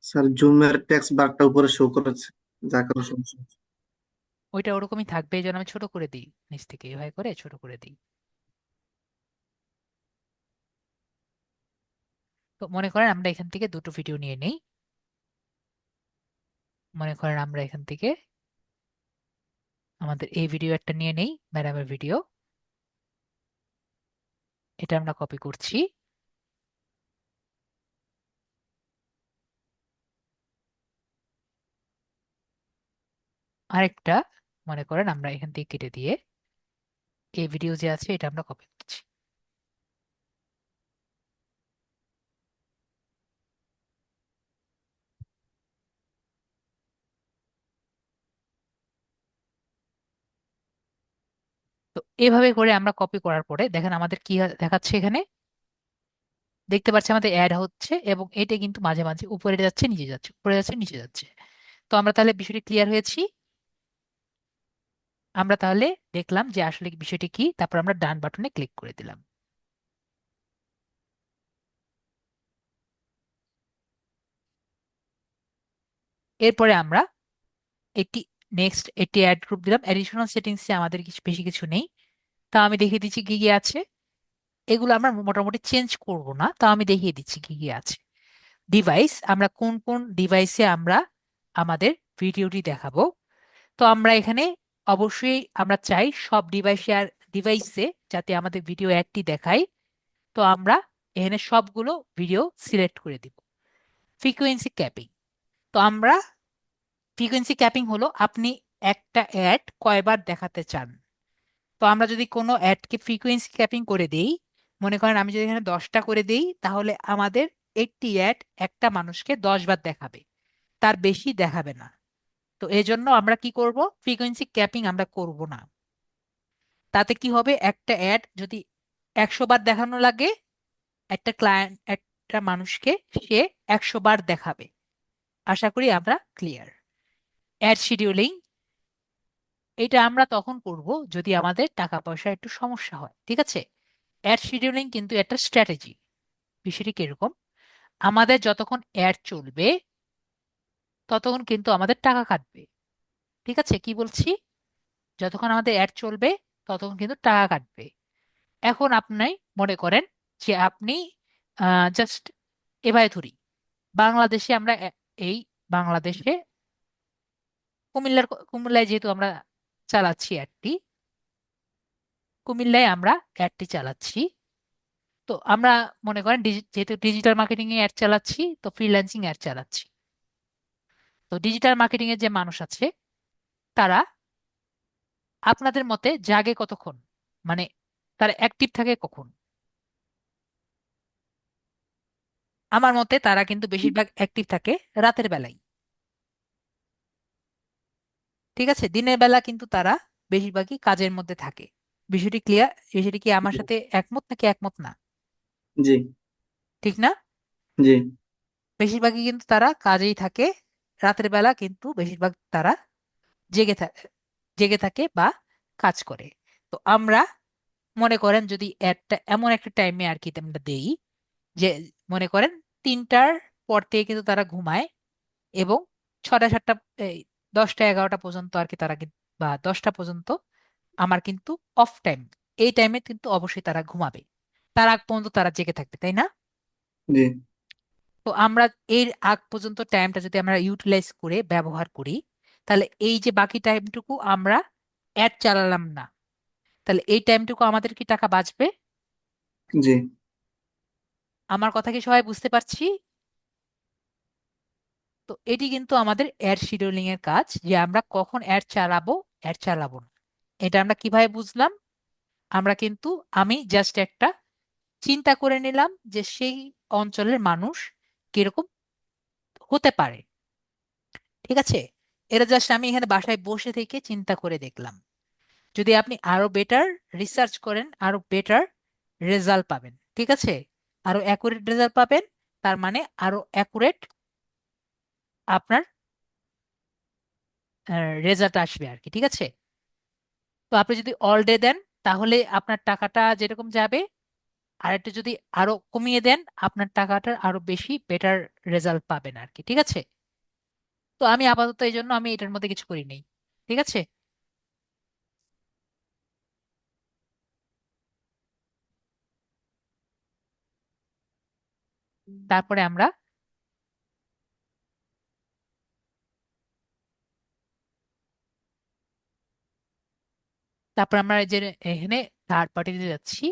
স্যার জুমের টেক্সট বারটা উপরে শো করেছে, যা কোনো সমস্যা হচ্ছে। ওইটা ওরকমই থাকবে, এই জন্য আমি ছোট করে দিই, নিচ থেকে এভাবে করে ছোট করে দিই। তো মনে করেন আমরা এখান থেকে দুটো ভিডিও নিয়ে নেই। মনে করেন আমরা এখান থেকে আমাদের এই ভিডিও একটা নিয়ে নেই, ম্যাডামের ভিডিও। এটা আমরা কপি করছি। আরেকটা মনে করেন আমরা এখান থেকে কেটে দিয়ে এই ভিডিও যে আছে এটা আমরা কপি করছি। তো এভাবে করে আমরা কপি করার পরে দেখেন আমাদের কি দেখাচ্ছে এখানে। দেখতে পাচ্ছি আমাদের অ্যাড হচ্ছে, এবং এটা কিন্তু মাঝে মাঝে উপরে যাচ্ছে নিচে যাচ্ছে, উপরে যাচ্ছে নিচে যাচ্ছে। তো আমরা তাহলে বিষয়টি ক্লিয়ার হয়েছি। আমরা তাহলে দেখলাম যে আসলে বিষয়টি কি, তারপর আমরা ডান বাটনে ক্লিক করে দিলাম। এরপরে আমরা একটি নেক্সট একটি অ্যাড গ্রুপ দিলাম। অ্যাডিশনাল সেটিংসে আমাদের কিছু বেশি কিছু নেই। তা আমি দেখিয়ে দিচ্ছি কি কি আছে। এগুলো আমরা মোটামুটি চেঞ্জ করব না, তা আমি দেখিয়ে দিচ্ছি কি কি আছে। ডিভাইস, আমরা কোন কোন ডিভাইসে আমরা আমাদের ভিডিওটি দেখাবো। তো আমরা এখানে অবশ্যই আমরা চাই সব ডিভাইসে যাতে আমাদের ভিডিও অ্যাডটি দেখায়। তো আমরা এখানে সবগুলো ভিডিও সিলেক্ট করে দিব। ফ্রিকোয়েন্সি ক্যাপিং, তো আমরা ফ্রিকোয়েন্সি ক্যাপিং হলো আপনি একটা অ্যাড কয়বার দেখাতে চান। তো আমরা যদি কোনো অ্যাডকে ফ্রিকোয়েন্সি ক্যাপিং করে দেই, মনে করেন আমি যদি এখানে 10টা করে দেই, তাহলে আমাদের একটি অ্যাড একটা মানুষকে 10বার দেখাবে, তার বেশি দেখাবে না। তো এই জন্য আমরা কি করব, ফ্রিকোয়েন্সি ক্যাপিং আমরা করব না। তাতে কি হবে, একটা অ্যাড যদি 100বার দেখানো লাগে, একটা ক্লায়েন্ট একটা মানুষকে সে 100বার দেখাবে। আশা করি আমরা ক্লিয়ার। অ্যাড শিডিউলিং, এটা আমরা তখন করব যদি আমাদের টাকা পয়সা একটু সমস্যা হয়, ঠিক আছে। অ্যাড শিডিউলিং কিন্তু একটা স্ট্র্যাটেজি। বিষয়টি কিরকম, আমাদের যতক্ষণ অ্যাড চলবে ততক্ষণ কিন্তু আমাদের টাকা কাটবে, ঠিক আছে। কি বলছি, যতক্ষণ আমাদের অ্যাড চলবে ততক্ষণ কিন্তু টাকা কাটবে। এখন আপনি মনে করেন যে আপনি জাস্ট এভাবে ধরি, বাংলাদেশে আমরা এই বাংলাদেশে কুমিল্লায় যেহেতু আমরা চালাচ্ছি অ্যাডটি, কুমিল্লায় আমরা অ্যাডটি চালাচ্ছি। তো আমরা মনে করেন যেহেতু ডিজিটাল মার্কেটিং এ অ্যাড চালাচ্ছি, তো ফ্রিল্যান্সিং অ্যাড চালাচ্ছি। তো ডিজিটাল মার্কেটিং এর যে মানুষ আছে তারা আপনাদের মতে জাগে কতক্ষণ, মানে তারা অ্যাক্টিভ থাকে কখন? আমার মতে তারা কিন্তু বেশিরভাগ অ্যাক্টিভ থাকে রাতের বেলায়, ঠিক আছে। দিনের বেলা কিন্তু তারা বেশিরভাগই কাজের মধ্যে থাকে। বিষয়টি ক্লিয়ার? বিষয়টি কি আমার সাথে একমত নাকি একমত না? জি। ঠিক না? জি। বেশিরভাগই কিন্তু তারা কাজেই থাকে, রাতের বেলা কিন্তু বেশিরভাগ তারা জেগে থাকে, জেগে থাকে বা কাজ করে। তো আমরা মনে করেন যদি একটা এমন একটা টাইমে আর কি আমরা দেই, যে মনে করেন 3টার পর থেকে কিন্তু তারা ঘুমায়, এবং 6টা 7টা, এই 10টা 11টা পর্যন্ত আর কি তারা বা 10টা পর্যন্ত আমার কিন্তু অফ টাইম। এই টাইমে কিন্তু অবশ্যই তারা ঘুমাবে, তার আগ পর্যন্ত তারা জেগে থাকবে, তাই না? জি। তো আমরা এর আগ পর্যন্ত টাইমটা যদি আমরা ইউটিলাইজ করে ব্যবহার করি, তাহলে এই যে বাকি টাইমটুকু আমরা অ্যাড চালালাম না, তাহলে এই টাইমটুকু আমাদের কি টাকা বাঁচবে? জি। আমার কথা কি সবাই বুঝতে পারছি? তো এটি কিন্তু আমাদের অ্যাড শিডিউলিং এর কাজ, যে আমরা কখন অ্যাড চালাবো, অ্যাড চালাবো না। এটা আমরা কিভাবে বুঝলাম, আমরা কিন্তু আমি জাস্ট একটা চিন্তা করে নিলাম যে সেই অঞ্চলের মানুষ কিরকম হতে পারে, ঠিক আছে। এটা জাস্ট আমি এখানে বাসায় বসে থেকে চিন্তা করে দেখলাম। যদি আপনি আরো বেটার রিসার্চ করেন, আরো বেটার রেজাল্ট পাবেন, ঠিক আছে। আরো অ্যাকুরেট রেজাল্ট পাবেন, তার মানে আরো অ্যাকুরেট আপনার রেজাল্ট আসবে আর কি, ঠিক আছে। তো আপনি যদি অল ডে দেন, তাহলে আপনার টাকাটা যেরকম যাবে, আর একটু যদি আরো কমিয়ে দেন, আপনার টাকাটার আরো বেশি বেটার রেজাল্ট পাবেন আর কি, ঠিক আছে। তো আমি আপাতত এই জন্য আমি এটার মধ্যে কিছু করি নেই, ঠিক আছে। তারপরে আমরা এই যে এখানে থার্ড পার্টিতে যাচ্ছি।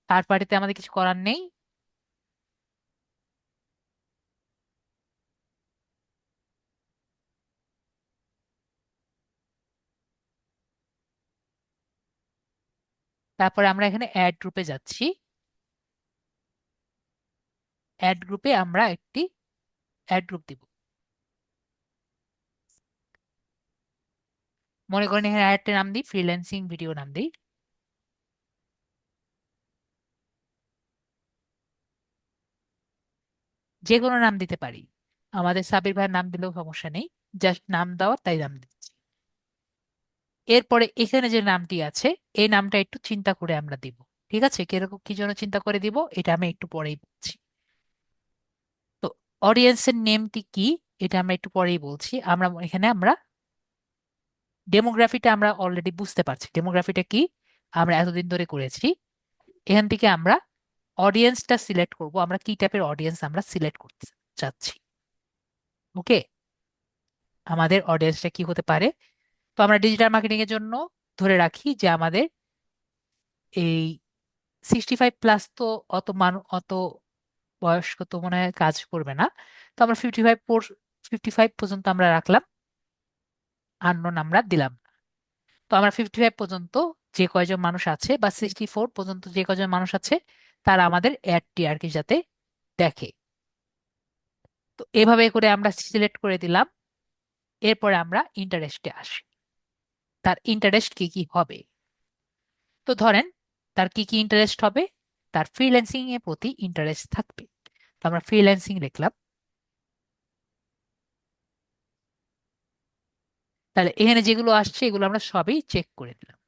থার্ড পার্টিতে আমাদের কিছু করার নেই। তারপরে আমরা এখানে অ্যাড গ্রুপে যাচ্ছি। অ্যাড গ্রুপে আমরা একটি অ্যাড গ্রুপ দিব। মনে করেন এখানে আরেকটা নাম দিই, ফ্রিল্যান্সিং ভিডিও নাম দিই। যে কোনো নাম দিতে পারি, আমাদের সাবির ভাইয়ের নাম দিলেও সমস্যা নেই। জাস্ট নাম দেওয়া, তাই নাম দিচ্ছি। এরপরে এখানে যে নামটি আছে, এই নামটা একটু চিন্তা করে আমরা দিব, ঠিক আছে। কিরকম কি জন্য চিন্তা করে দিব এটা আমি একটু পরেই বলছি। তো অডিয়েন্সের নেমটি কি, এটা আমরা একটু পরেই বলছি। আমরা এখানে আমরা ডেমোগ্রাফিটা আমরা অলরেডি বুঝতে পারছি, ডেমোগ্রাফিটা কি আমরা এতদিন ধরে করেছি। এখান থেকে আমরা অডিয়েন্সটা সিলেক্ট করব, আমরা কি টাইপের অডিয়েন্স আমরা সিলেক্ট করতে চাচ্ছি। ওকে, আমাদের অডিয়েন্সটা কি হতে পারে। তো আমরা ডিজিটাল মার্কেটিং এর জন্য ধরে রাখি যে আমাদের এই 65+ তো অত বয়স্ক তো মনে হয় কাজ করবে না। তো আমরা 55 পর্যন্ত আমরা রাখলাম। আননোন আমরা দিলাম না। তো আমরা 55 পর্যন্ত যে কয়জন মানুষ আছে বা 64 পর্যন্ত যে কয়জন মানুষ আছে তারা আমাদের অ্যাডটি আর কি যাতে দেখে। তো এভাবে করে আমরা সিলেক্ট করে দিলাম। এরপরে আমরা ইন্টারেস্টে আসি। তার ইন্টারেস্ট কি কি হবে? তো ধরেন তার কি কি ইন্টারেস্ট হবে। তার ফ্রিল্যান্সিং এর প্রতি ইন্টারেস্ট থাকবে। তো আমরা ফ্রিল্যান্সিং লিখলাম। তাহলে এখানে যেগুলো আসছে এগুলো আমরা সবই চেক করে দিলাম।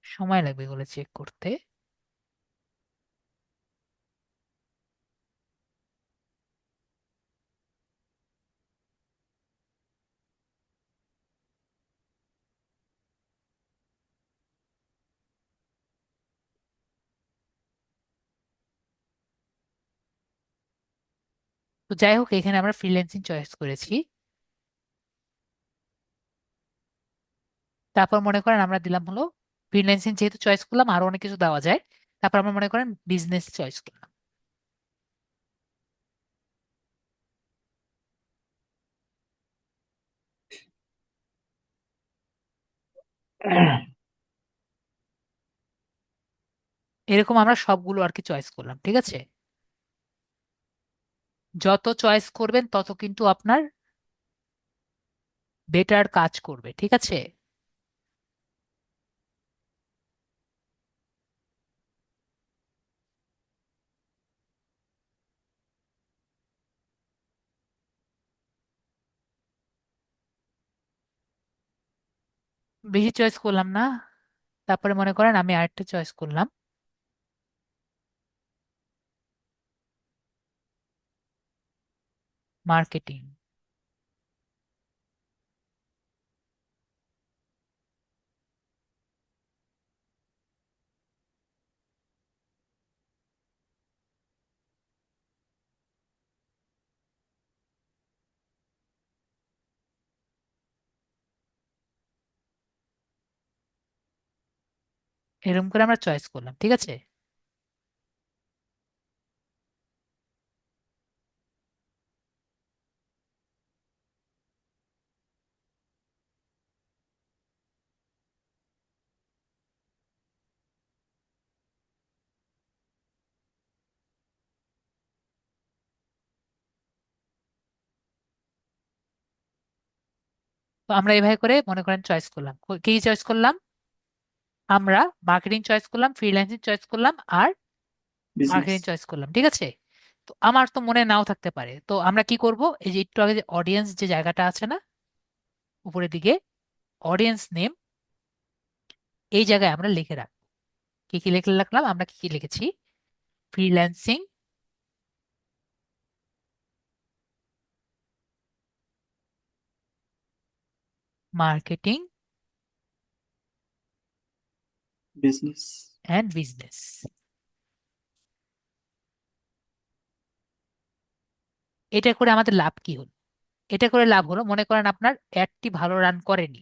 সময় লাগবে এগুলো চেক করতে। তো যাই হোক এখানে আমরা ফ্রিল্যান্সিং চয়েস করেছি। তারপর মনে করেন আমরা দিলাম হলো ফ্রিল্যান্সিং যেহেতু চয়েস করলাম আরো অনেক কিছু দেওয়া যায়। তারপর আমরা মনে করেন বিজনেস চয়েস করলাম। এরকম আমরা সবগুলো আর কি চয়েস করলাম, ঠিক আছে। যত চয়েস করবেন তত কিন্তু আপনার বেটার কাজ করবে, ঠিক আছে। বেশি চয়েস করলাম না। তারপরে মনে করেন আমি আরেকটা চয়েস করলাম, মার্কেটিং। এরকম করে আমরা চয়েস করলাম, ঠিক আছে। তো আমরা এইভাবে করে মনে করেন চয়েস করলাম। কি চয়েস করলাম? আমরা মার্কেটিং চয়েস করলাম, ফ্রিল্যান্সিং চয়েস করলাম, আর বিজনেস। মার্কেটিং চয়েস করলাম, ঠিক আছে। তো আমার তো মনে নাও থাকতে পারে, তো আমরা কি করব, এই যে একটু আগে যে অডিয়েন্স যে জায়গাটা আছে না উপরের দিকে, অডিয়েন্স নেম, এই জায়গায় আমরা লিখে রাখবো। কি কি লিখে রাখলাম? আমরা কি কি লিখেছি? Freelancing, marketing business. And business. এটা করে আমাদের লাভ কি হলো? এটা করে লাভ হলো, মনে করেন আপনার অ্যাডটি ভালো রান করেনি।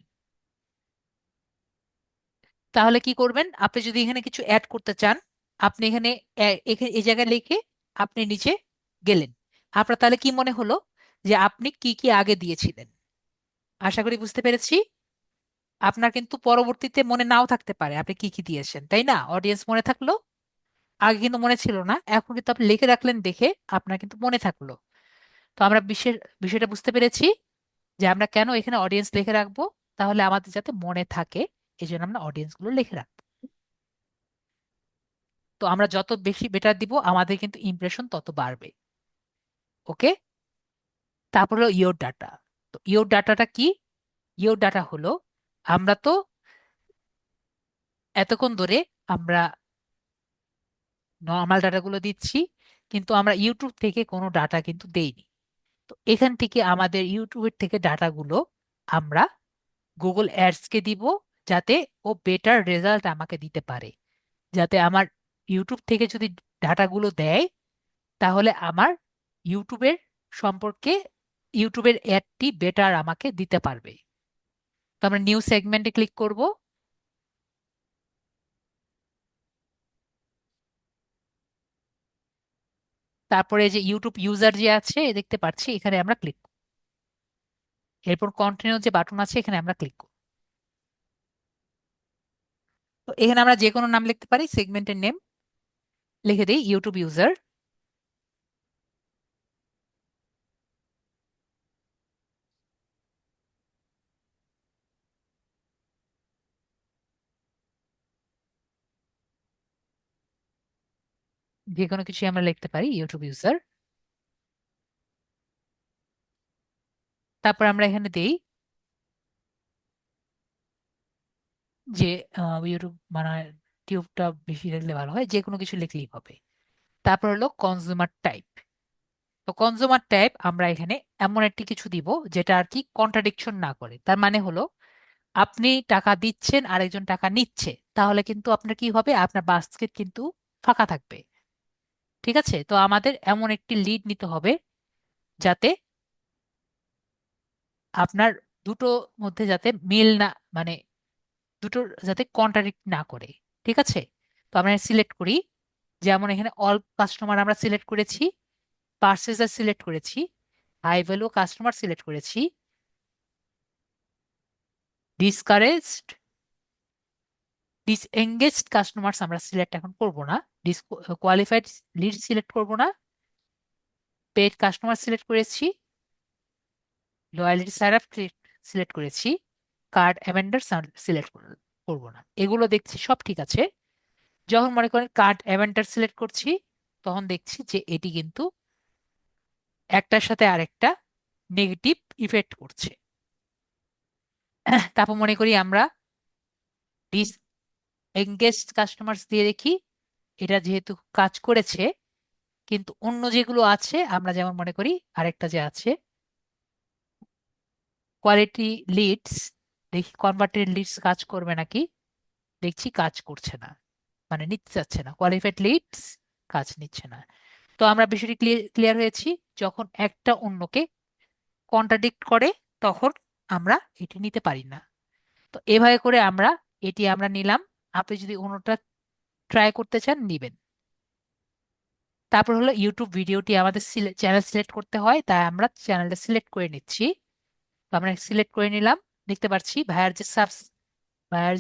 তাহলে কি করবেন? আপনি যদি এখানে কিছু অ্যাড করতে চান, আপনি এখানে এই জায়গায় লিখে আপনি নিচে গেলেন। আপনার তাহলে কি মনে হলো যে আপনি কি কি আগে দিয়েছিলেন? আশা করি বুঝতে পেরেছি। আপনার কিন্তু পরবর্তীতে মনে নাও থাকতে পারে আপনি কি কি দিয়েছেন, তাই না? অডিয়েন্স মনে থাকলো, আগে কিন্তু মনে ছিল না, এখন কিন্তু আপনি লিখে রাখলেন দেখে আপনার কিন্তু মনে থাকলো। তো আমরা বিষয়টা বুঝতে পেরেছি যে আমরা কেন এখানে অডিয়েন্স লিখে রাখবো। তাহলে আমাদের যাতে মনে থাকে, এই জন্য আমরা অডিয়েন্স গুলো লিখে রাখবো। তো আমরা যত বেশি বেটার দিব আমাদের কিন্তু ইমপ্রেশন তত বাড়বে। ওকে। তারপর হলো ইয়োর ডাটা। তো ইয়োর ডাটাটা কি? ইয়োর ডাটা হলো, আমরা তো এতক্ষণ ধরে আমরা নর্মাল ডাটাগুলো দিচ্ছি, কিন্তু আমরা ইউটিউব থেকে কোনো ডাটা কিন্তু দেইনি। তো এখান থেকে আমাদের ইউটিউবের থেকে ডাটাগুলো আমরা গুগল অ্যাডসকে দিব, যাতে ও বেটার রেজাল্ট আমাকে দিতে পারে। যাতে আমার ইউটিউব থেকে যদি ডাটাগুলো দেয়, তাহলে আমার ইউটিউবের সম্পর্কে ইউটিউবের অ্যাডটি বেটার আমাকে দিতে পারবে। তো আমরা নিউ সেগমেন্টে ক্লিক করব। তারপরে যে ইউটিউব ইউজার যে আছে দেখতে পাচ্ছি, এখানে আমরা ক্লিক, এরপর কন্টিনিউ যে বাটন আছে এখানে আমরা ক্লিক করব। তো এখানে আমরা যে কোনো নাম লিখতে পারি, সেগমেন্টের নেম লিখে দিই ইউটিউব ইউজার। যে কোনো কিছু আমরা লিখতে পারি ইউটিউব ইউজার। তারপর আমরা এখানে দিই যে ইউটিউব মানে টিউবটা বেশি লিখলে ভালো হয়, যে কোনো কিছু লিখলেই হবে। তারপর হলো কনজিউমার টাইপ। তো কনজিউমার টাইপ আমরা এখানে এমন একটি কিছু দিব যেটা আর কি কন্ট্রাডিকশন না করে। তার মানে হলো আপনি টাকা দিচ্ছেন, আরেকজন টাকা নিচ্ছে, তাহলে কিন্তু আপনার কি হবে, আপনার বাস্কেট কিন্তু ফাঁকা থাকবে। ঠিক আছে, তো আমাদের এমন একটি লিড নিতে হবে যাতে আপনার দুটো মধ্যে যাতে মিল না, মানে দুটোর যাতে কন্ট্রাডিক্ট না করে। ঠিক আছে, তো আমরা সিলেক্ট করি, যেমন এখানে অল কাস্টমার আমরা সিলেক্ট করেছি, পার্সেজার সিলেক্ট করেছি, হাই ভ্যালু কাস্টমার সিলেক্ট করেছি, ডিসকারেজড ডিসএঙ্গেজড কাস্টমার্স আমরা সিলেক্ট এখন করব না, ডিসকোয়ালিফাইড লিড সিলেক্ট করব না, পেড কাস্টমার সিলেক্ট করেছি, লয়ালিটি সাইন আপ সিলেক্ট করেছি, কার্ড অ্যামেন্ডার সিলেক্ট করব না। এগুলো দেখছি সব ঠিক আছে। যখন মনে করেন কার্ড অ্যামেন্ডার সিলেক্ট করছি, তখন দেখছি যে এটি কিন্তু একটার সাথে আরেকটা নেগেটিভ ইফেক্ট করছে। তারপর মনে করি আমরা ডিসএঙ্গেজড কাস্টমার্স দিয়ে দেখি, এটা যেহেতু কাজ করেছে, কিন্তু অন্য যেগুলো আছে আমরা যেমন মনে করি আরেকটা যে আছে কোয়ালিটি লিডস, দেখি কনভার্টেড লিডস কাজ করবে নাকি, দেখছি কাজ করছে না, মানে নিতে চাচ্ছে না, কোয়ালিফাইড লিডস কাজ নিচ্ছে না। তো আমরা বিষয়টি ক্লিয়ার হয়েছি, যখন একটা অন্যকে কন্ট্রাডিক্ট করে তখন আমরা এটি নিতে পারি না। তো এভাবে করে আমরা এটি আমরা নিলাম। আপনি যদি অন্যটা ট্রাই করতে চান নিবেন। তারপর হলো ইউটিউব ভিডিওটি আমাদের চ্যানেল সিলেক্ট করতে হয়, তাই আমরা চ্যানেলটা সিলেক্ট করে নিচ্ছি। তো আমরা সিলেক্ট করে নিলাম, দেখতে পাচ্ছি ভাইয়ার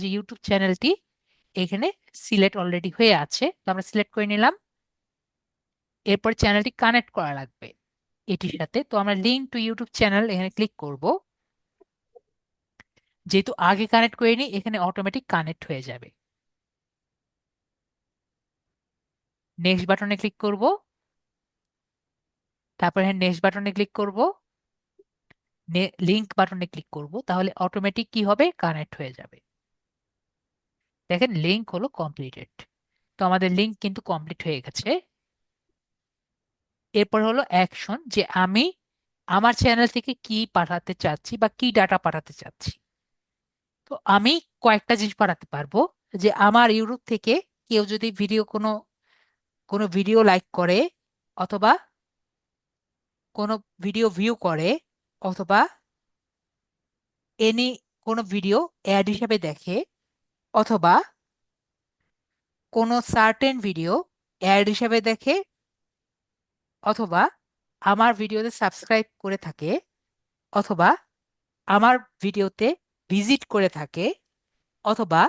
যে ইউটিউব চ্যানেলটি এখানে সিলেক্ট অলরেডি হয়ে আছে, তো আমরা সিলেক্ট করে নিলাম। এরপর চ্যানেলটি কানেক্ট করা লাগবে এটির সাথে, তো আমরা লিঙ্ক টু ইউটিউব চ্যানেল এখানে ক্লিক করব। যেহেতু আগে কানেক্ট করিনি, এখানে অটোমেটিক কানেক্ট হয়ে যাবে। নেক্সট বাটনে ক্লিক করব, তারপর এখানে নেক্সট বাটনে ক্লিক করব, লিংক বাটনে ক্লিক করব, তাহলে অটোমেটিক কি হবে, কানেক্ট হয়ে যাবে। দেখেন লিংক হলো কমপ্লিটেড। তো আমাদের লিংক কিন্তু কমপ্লিট হয়ে গেছে। এরপর হলো অ্যাকশন, যে আমি আমার চ্যানেল থেকে কি পাঠাতে চাচ্ছি বা কি ডাটা পাঠাতে চাচ্ছি। তো আমি কয়েকটা জিনিস পাঠাতে পারবো, যে আমার ইউটিউব থেকে কেউ যদি কোনো কোনো ভিডিও লাইক করে, অথবা কোনো ভিডিও ভিউ করে, অথবা এনি কোনো ভিডিও অ্যাড হিসেবে দেখে, অথবা কোনো সার্টেন ভিডিও অ্যাড হিসেবে দেখে, অথবা আমার ভিডিওতে সাবস্ক্রাইব করে থাকে, অথবা আমার ভিডিওতে ভিজিট করে থাকে, অথবা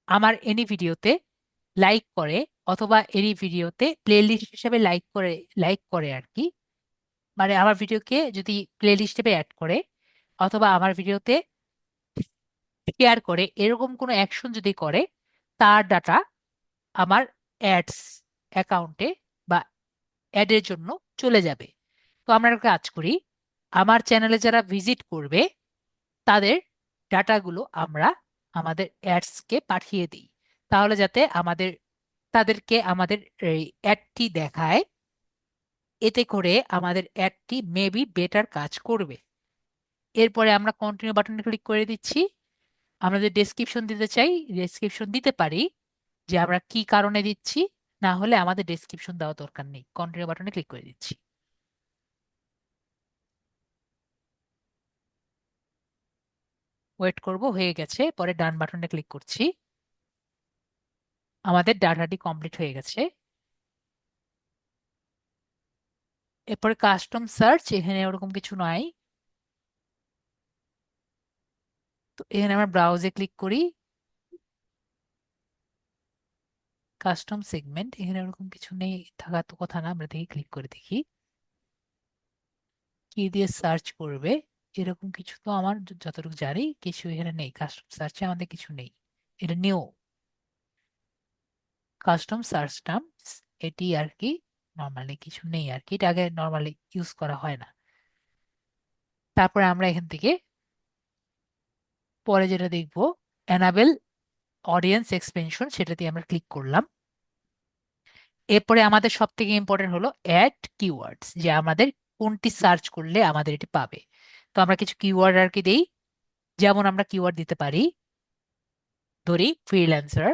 আমার এনি ভিডিওতে লাইক করে, অথবা এনি ভিডিওতে প্লেলিস্ট হিসেবে লাইক করে আর কি, মানে আমার ভিডিওকে যদি প্লেলিস্ট হিসেবে অ্যাড করে, অথবা আমার ভিডিওতে শেয়ার করে, এরকম কোনো অ্যাকশন যদি করে, তার ডাটা আমার অ্যাডস অ্যাকাউন্টে বা অ্যাডের জন্য চলে যাবে। তো আমরা একটা কাজ করি, আমার চ্যানেলে যারা ভিজিট করবে তাদের ডাটাগুলো আমরা আমাদের অ্যাডসকে পাঠিয়ে দিই, তাহলে যাতে তাদেরকে আমাদের এই অ্যাডটি দেখায়, এতে করে আমাদের অ্যাডটি মেবি বেটার কাজ করবে। এরপরে আমরা কন্টিনিউ বাটনে ক্লিক করে দিচ্ছি। আমরা যদি ডেসক্রিপশন দিতে চাই, ডেসক্রিপশন দিতে পারি, যে আমরা কি কারণে দিচ্ছি। না হলে আমাদের ডেসক্রিপশন দেওয়া দরকার নেই, কন্টিনিউ বাটনে ক্লিক করে দিচ্ছি। ওয়েট করব, হয়ে গেছে, পরে ডান বাটনে ক্লিক করছি। আমাদের ডাটাটি কমপ্লিট হয়ে গেছে। এরপরে কাস্টম সার্চ, এখানে ওরকম কিছু নাই। তো এখানে আমরা ব্রাউজে ক্লিক করি। কাস্টম সেগমেন্ট, এখানে ওরকম কিছু নেই, থাকার তো কথা না, আমরা দেখি, ক্লিক করে দেখি কি দিয়ে সার্চ করবে। এরকম কিছু তো আমার যতটুকু জানি কিছু এখানে নেই, কাস্টম সার্চে আমাদের কিছু নেই। এটা নিউ কাস্টম সার্চ টার্মস, এটি আর কি নর্মালি কিছু নেই আর কি, এটা আগে নর্মালি ইউজ করা হয় না। তারপরে আমরা এখান থেকে পরে যেটা দেখবো, এনাবেল অডিয়েন্স এক্সপেনশন, সেটা দিয়ে আমরা ক্লিক করলাম। এরপরে আমাদের সব থেকে ইম্পর্টেন্ট হলো অ্যাড কিওয়ার্ডস, যে আমাদের কোনটি সার্চ করলে আমাদের এটি পাবে। তো আমরা কিছু কিওয়ার্ড আর কি দেই। যেমন আমরা কিওয়ার্ড দিতে পারি, ধরি ফ্রিল্যান্সার,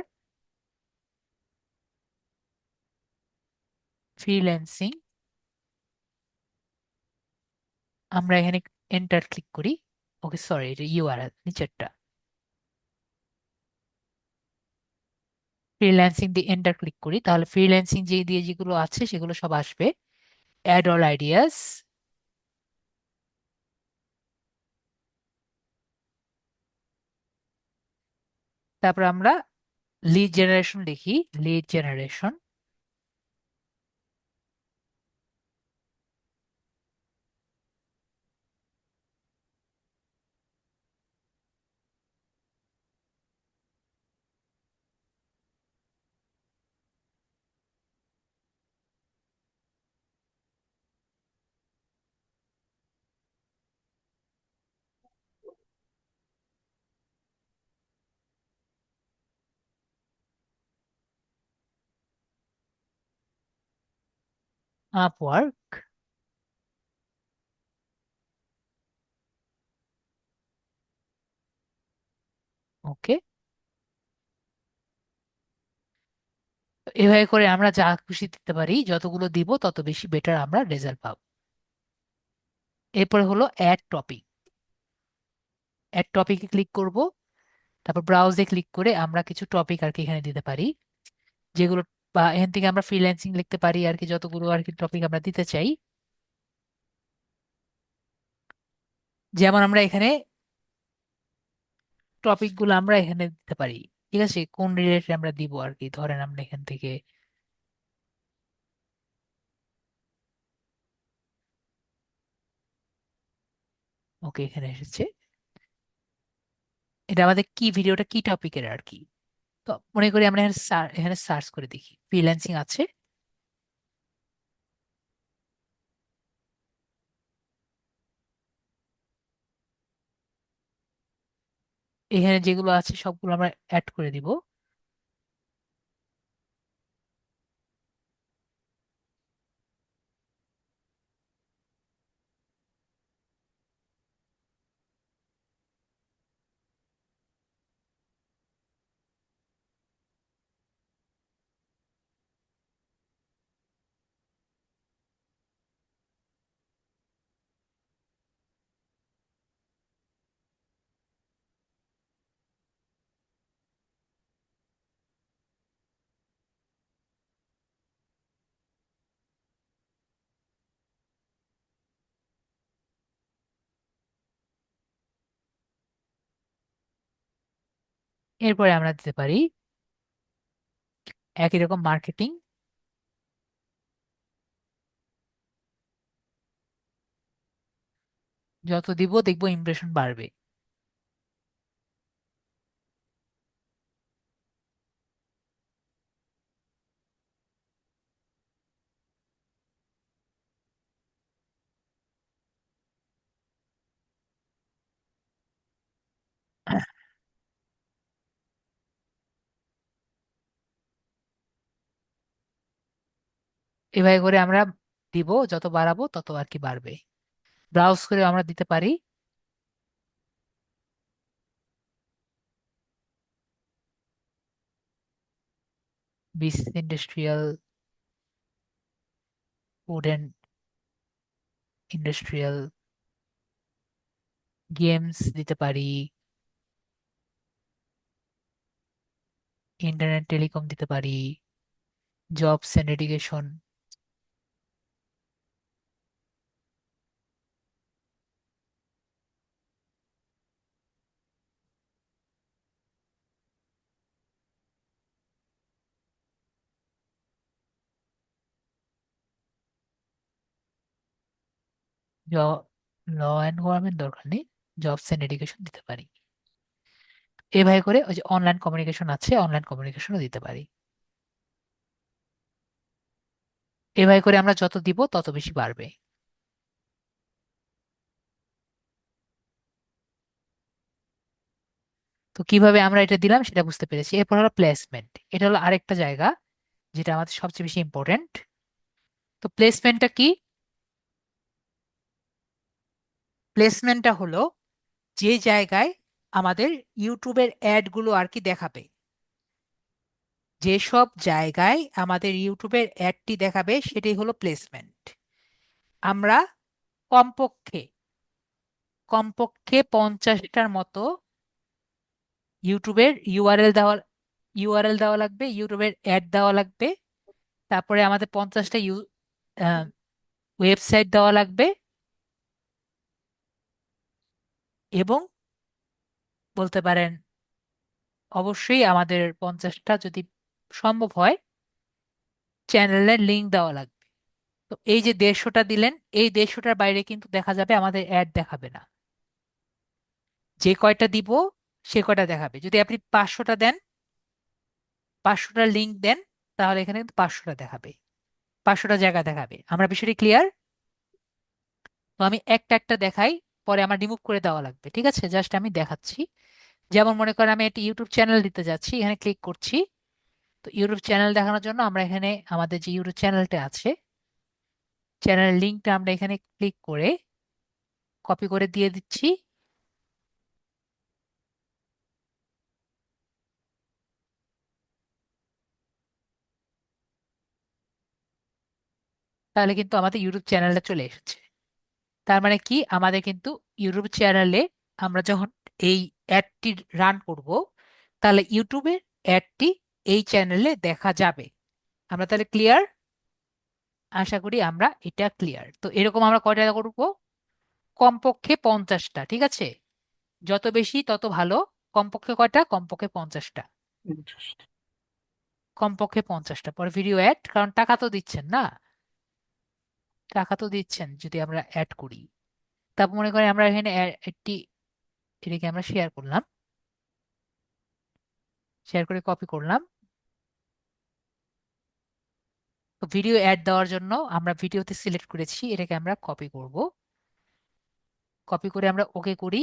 ফ্রিল্যান্সিং। আমরা এখানে এন্টার ক্লিক করি। ওকে, সরি, এটা ইউআরএল নিচেরটা। ফ্রিল্যান্সিং দিয়ে এন্টার ক্লিক করি, তাহলে ফ্রিল্যান্সিং যে দিয়ে যেগুলো আছে সেগুলো সব আসবে। অ্যাড অল আইডিয়াস, তারপর আমরা লিড জেনারেশন লিখি, লিড জেনারেশন। আপওয়ার্ক, ওকে। এভাবে করে আমরা যা খুশি দিতে পারি, যতগুলো দিব তত বেশি বেটার আমরা রেজাল্ট পাবো। এরপরে হলো অ্যাড টপিক। অ্যাড টপিকে ক্লিক করব, তারপর ব্রাউজে ক্লিক করে আমরা কিছু টপিক আর কি এখানে দিতে পারি, যেগুলো, বা এখান থেকে আমরা ফ্রিল্যান্সিং লিখতে পারি আর কি, যতগুলো আর কি টপিক আমরা দিতে চাই। যেমন আমরা এখানে টপিক গুলো আমরা এখানে দিতে পারি, ঠিক আছে, কোন রিলেটেড আমরা দিব আর কি। ধরেন আমরা এখান থেকে, ওকে, এখানে এসেছে। এটা আমাদের কি ভিডিওটা কি টপিকের আর কি। তো মনে করি আমরা এখানে এখানে সার্চ করে দেখি ফ্রিল্যান্সিং আছে। এখানে যেগুলো আছে সবগুলো আমরা অ্যাড করে দিব। এরপরে আমরা দিতে পারি একই রকম মার্কেটিং। যত দিব দেখবো ইমপ্রেশন বাড়বে। এভাবে করে আমরা দিব, যত বাড়াবো তত আর কি বাড়বে। ব্রাউজ করে আমরা দিতে পারি বিসিস industrial, food and industrial, games দিতে পারি, ইন্টারনেট টেলিকম দিতে পারি, jobs and education, law and government দরকার নেই, জবস এন্ড এডুকেশন দিতে পারি। এভাবে করে ওই যে অনলাইন কমিউনিকেশন আছে, অনলাইন কমিউনিকেশনও দিতে পারি। এভাবে করে আমরা যত দিব তত বেশি বাড়বে। তো কিভাবে আমরা এটা দিলাম সেটা বুঝতে পেরেছি। এরপর হলো প্লেসমেন্ট, এটা হলো আরেকটা জায়গা যেটা আমাদের সবচেয়ে বেশি ইম্পর্টেন্ট। তো প্লেসমেন্টটা কি? প্লেসমেন্টটা হলো যে জায়গায় আমাদের ইউটিউবের অ্যাড গুলো আর কি দেখাবে, যেসব জায়গায় আমাদের ইউটিউবের অ্যাডটি দেখাবে সেটাই হলো প্লেসমেন্ট। আমরা কমপক্ষে কমপক্ষে 50টার মতো ইউটিউবের ইউআরএল দেওয়া লাগবে, ইউটিউবের অ্যাড দেওয়া লাগবে। তারপরে আমাদের 50টা ওয়েবসাইট দেওয়া লাগবে, এবং বলতে পারেন অবশ্যই আমাদের 50টা যদি সম্ভব হয় চ্যানেলের লিংক দেওয়া লাগবে। তো এই যে 150টা দিলেন, এই 150টার বাইরে কিন্তু দেখা যাবে আমাদের অ্যাড দেখাবে না। যে কয়টা দিব সে কয়টা দেখাবে। যদি আপনি 500টা দেন, 500টার লিংক দেন, তাহলে এখানে কিন্তু 500টা দেখাবে, 500টা জায়গা দেখাবে। আমরা বিষয়টি ক্লিয়ার? তো আমি একটা একটা দেখাই, পরে আমার রিমুভ করে দেওয়া লাগবে, ঠিক আছে? জাস্ট আমি দেখাচ্ছি। যেমন মনে করেন আমি একটা ইউটিউব চ্যানেল দিতে যাচ্ছি, এখানে ক্লিক করছি। তো ইউটিউব চ্যানেল দেখানোর জন্য আমরা এখানে আমাদের যে ইউটিউব চ্যানেলটা আছে, চ্যানেলের লিঙ্কটা আমরা এখানে ক্লিক করে কপি করে দিয়ে দিচ্ছি। তাহলে কিন্তু আমাদের ইউটিউব চ্যানেলটা চলে এসেছে। তার মানে কি, আমাদের কিন্তু ইউটিউব চ্যানেলে আমরা যখন এই অ্যাডটি রান করব, তাহলে ইউটিউবের অ্যাডটি এই চ্যানেলে দেখা যাবে। আমরা তাহলে ক্লিয়ার? আশা করি আমরা এটা ক্লিয়ার। তো এরকম আমরা কয়টা করব? কমপক্ষে 50টা, ঠিক আছে? যত বেশি তত ভালো। কমপক্ষে কয়টা? কমপক্ষে 50টা। কমপক্ষে 50টা। পরে ভিডিও অ্যাড, কারণ টাকা তো দিচ্ছেন না, টাকা তো দিচ্ছেন যদি আমরা অ্যাড করি। তারপর মনে করেন আমরা এখানে একটি, এটাকে আমরা শেয়ার করলাম, শেয়ার করে কপি করলাম। তো ভিডিও অ্যাড দেওয়ার জন্য আমরা ভিডিওতে সিলেক্ট করেছি, এটাকে আমরা কপি করব। কপি করে আমরা ওকে করি,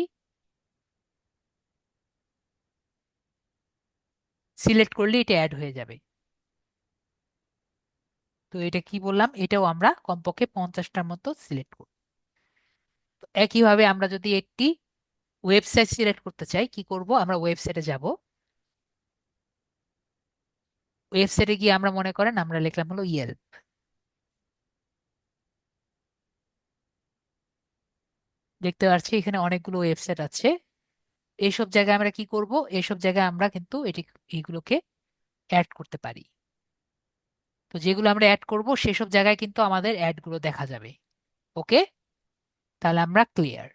সিলেক্ট করলে এটা অ্যাড হয়ে যাবে। তো এটা কি বললাম, এটাও আমরা কমপক্ষে 50টার মতো সিলেক্ট করব। তো একইভাবে আমরা যদি একটি ওয়েবসাইট সিলেক্ট করতে চাই, কি করব? আমরা ওয়েবসাইটে যাব। ওয়েবসাইটে গিয়ে আমরা মনে করেন আমরা লিখলাম হলো ইয়েলপ। দেখতে পাচ্ছি এখানে অনেকগুলো ওয়েবসাইট আছে। এইসব জায়গায় আমরা কি করব? এইসব জায়গায় আমরা কিন্তু এইগুলোকে অ্যাড করতে পারি। তো যেগুলো আমরা অ্যাড করব সেসব জায়গায় কিন্তু আমাদের অ্যাডগুলো দেখা যাবে। ওকে, তাহলে আমরা ক্লিয়ার।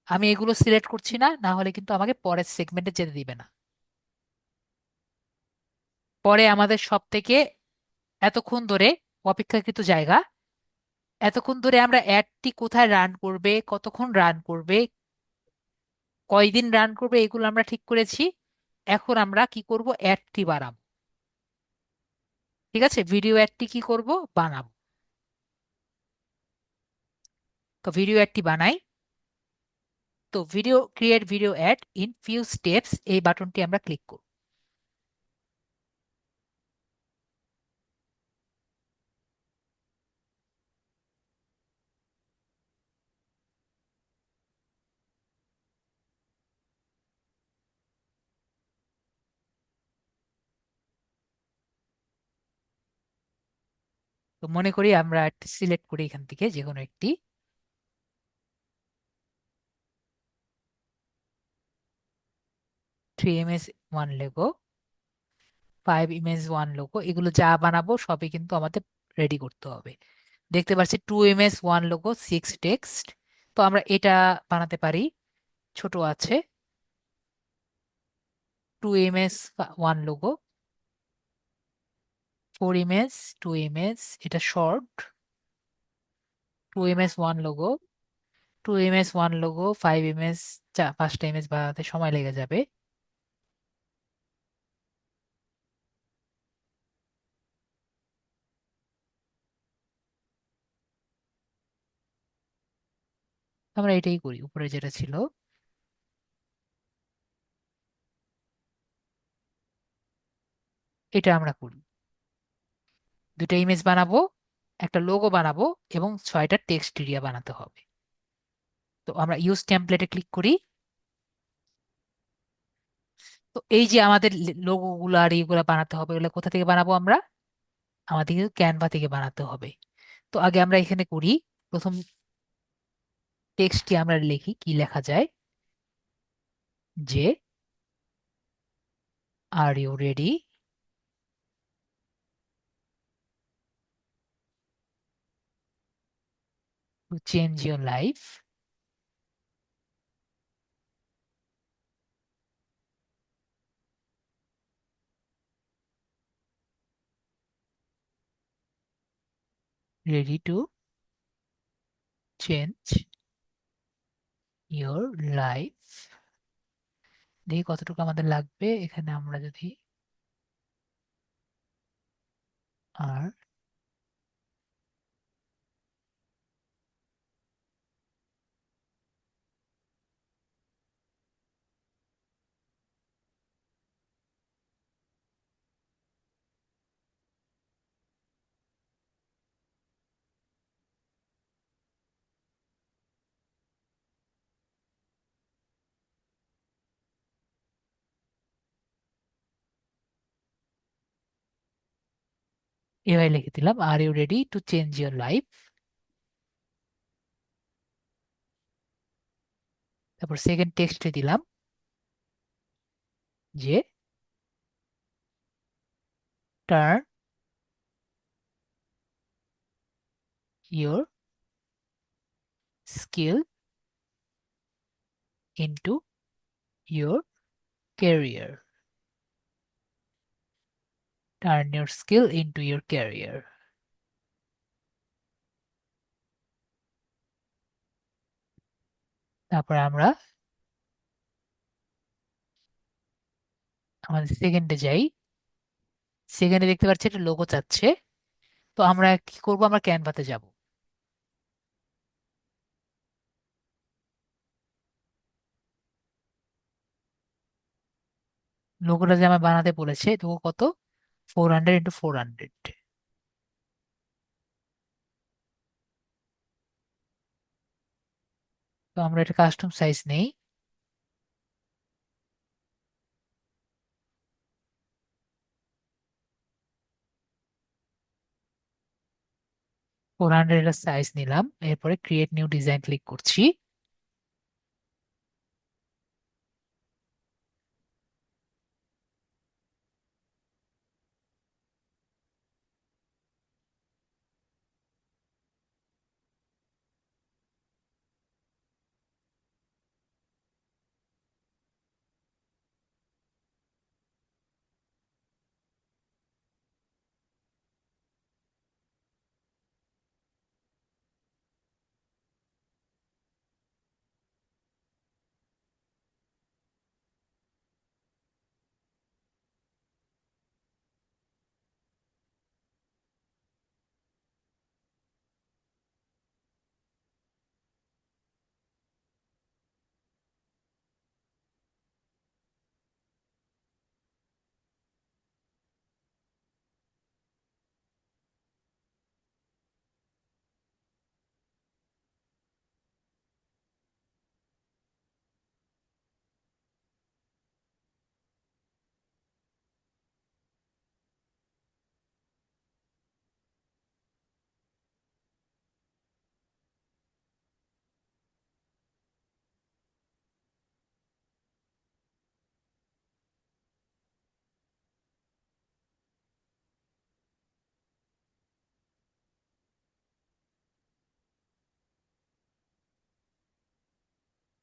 আমি এগুলো সিলেক্ট করছি না, না হলে কিন্তু আমাকে পরের সেগমেন্টে যেতে দিবে না। পরে আমাদের সব থেকে এতক্ষণ ধরে অপেক্ষাকৃত জায়গা, এতক্ষণ ধরে আমরা অ্যাডটি কোথায় রান করবে, কতক্ষণ রান করবে, কয়দিন রান করবে, এগুলো আমরা ঠিক করেছি। এখন আমরা কি করব? অ্যাডটি বানাবো। ঠিক আছে, ভিডিও অ্যাডটি কি করব? বানাবো। তো ভিডিও অ্যাডটি বানাই। তো video create video ad in few steps, এই বাটনটি আমরা ক্লিক করব। তো মনে করি আমরা সিলেক্ট করি এখান থেকে যে কোনো একটি। 3 ইমেজ 1 লোগো, 5 ইমেজ 1 লোগো, এগুলো যা বানাবো সবই কিন্তু আমাদের রেডি করতে হবে। দেখতে পাচ্ছি 2 ইমেজ 1 লোগো 6 টেক্সট। তো আমরা এটা বানাতে পারি, ছোট আছে। 2 ইমেজ 1 লোগো, 4 ইমেজ, 2 ইমেজ, এটা short. 2 image 1 logo, 2 image one logo, 5 image, 5টা ইমেজ বানাতে সময় লেগে যাবে। আমরা এটাই করি, উপরে যেটা ছিল এটা আমরা করি। 2টা ইমেজ বানাবো, একটা লোগো বানাবো, এবং 6টা টেক্সট এরিয়া বানাতে হবে। তো আমরা ইউজ টেমপ্লেটে ক্লিক করি। তো এই যে আমাদের লোগো গুলো আর এইগুলা বানাতে হবে, এগুলো কোথা থেকে বানাবো আমরা? আমাদের কিন্তু ক্যানভা থেকে বানাতে হবে। তো আগে আমরা এখানে করি, প্রথম টেক্সটটি আমরা লিখি, কি লেখা যায় যে are you ready to change your life, ready to change your life. দেখি কতটুকু আমাদের লাগবে, এখানে আমরা যদি আর এভাবে লিখে দিলাম, are you ready to change your life. তারপর সেকেন্ড টেক্সটে দিলাম যে turn your skill into your career, turn your skill into your career. তারপর আমরা আমাদের সেকেন্ডে যাই। সেকেন্ডে দেখতে পাচ্ছি একটা লোগো চাচ্ছে। তো আমরা কি করব, আমরা ক্যানভাতে যাব। লোগোটা যে আমার বানাতে বলেছে, লোগো কত? 400 × 400। তো আমরা এটা কাস্টম সাইজ নেই। 400 এর সাইজ নিলাম, এরপরে ক্রিয়েট নিউ ডিজাইন ক্লিক করছি।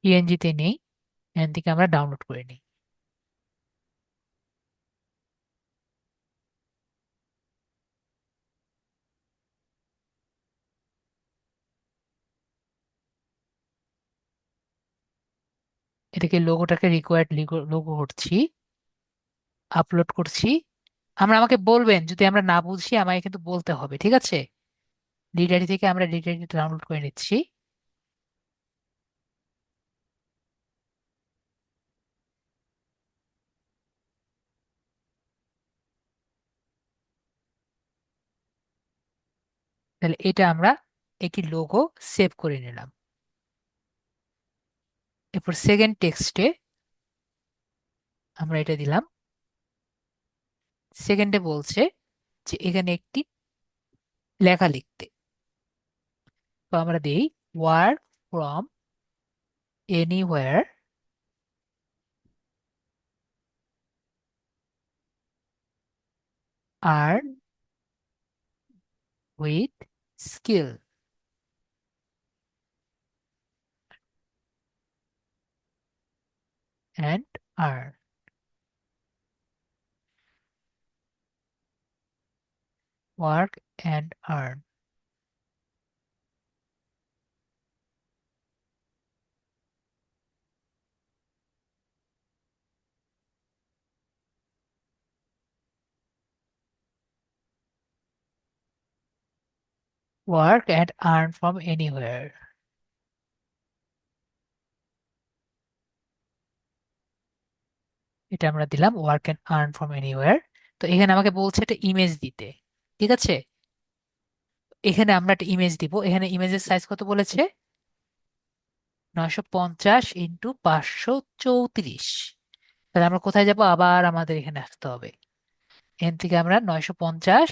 পিএনজি তে নেই, এখান থেকে আমরা ডাউনলোড করে নিই। এটাকে লোগোটাকে রিকোয়ার্ড লোগো করছি, আপলোড করছি। আমাকে বলবেন যদি আমরা না বুঝি, আমাকে কিন্তু বলতে হবে, ঠিক আছে? লিড আইডি থেকে আমরা লিড আইডি ডাউনলোড করে নিচ্ছি। তাহলে এটা আমরা একটি লোগো সেভ করে নিলাম। এরপর সেকেন্ড টেক্সটে আমরা এটা দিলাম। সেকেন্ডে বলছে যে এখানে একটি লেখা লিখতে। তো আমরা দিই work from anywhere earn with skill and earn. Work and earn. Work and earn from anywhere. এটা আমরা দিলাম work and earn from anywhere. তো এখানে আমাকে বলছে একটা ইমেজ দিতে, ঠিক আছে? এখানে আমরা একটা ইমেজ দিব। এখানে ইমেজের সাইজ কত বলেছে? 950 × 534। তাহলে আমরা কোথায় যাব? আবার আমাদের এখানে আসতে হবে। এখান থেকে আমরা 950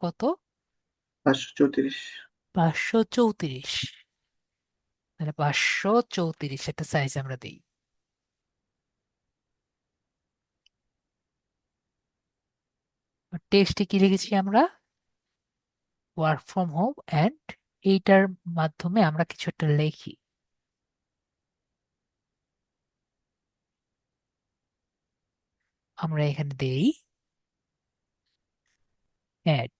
কত? 534। 534। তাহলে 534 একটা সাইজ আমরা দিই। টেক্সটে কি লিখেছি আমরা? ওয়ার্ক ফ্রম হোম অ্যান্ড, এইটার মাধ্যমে আমরা কিছু একটা লিখি। আমরা এখানে দেই অ্যাড,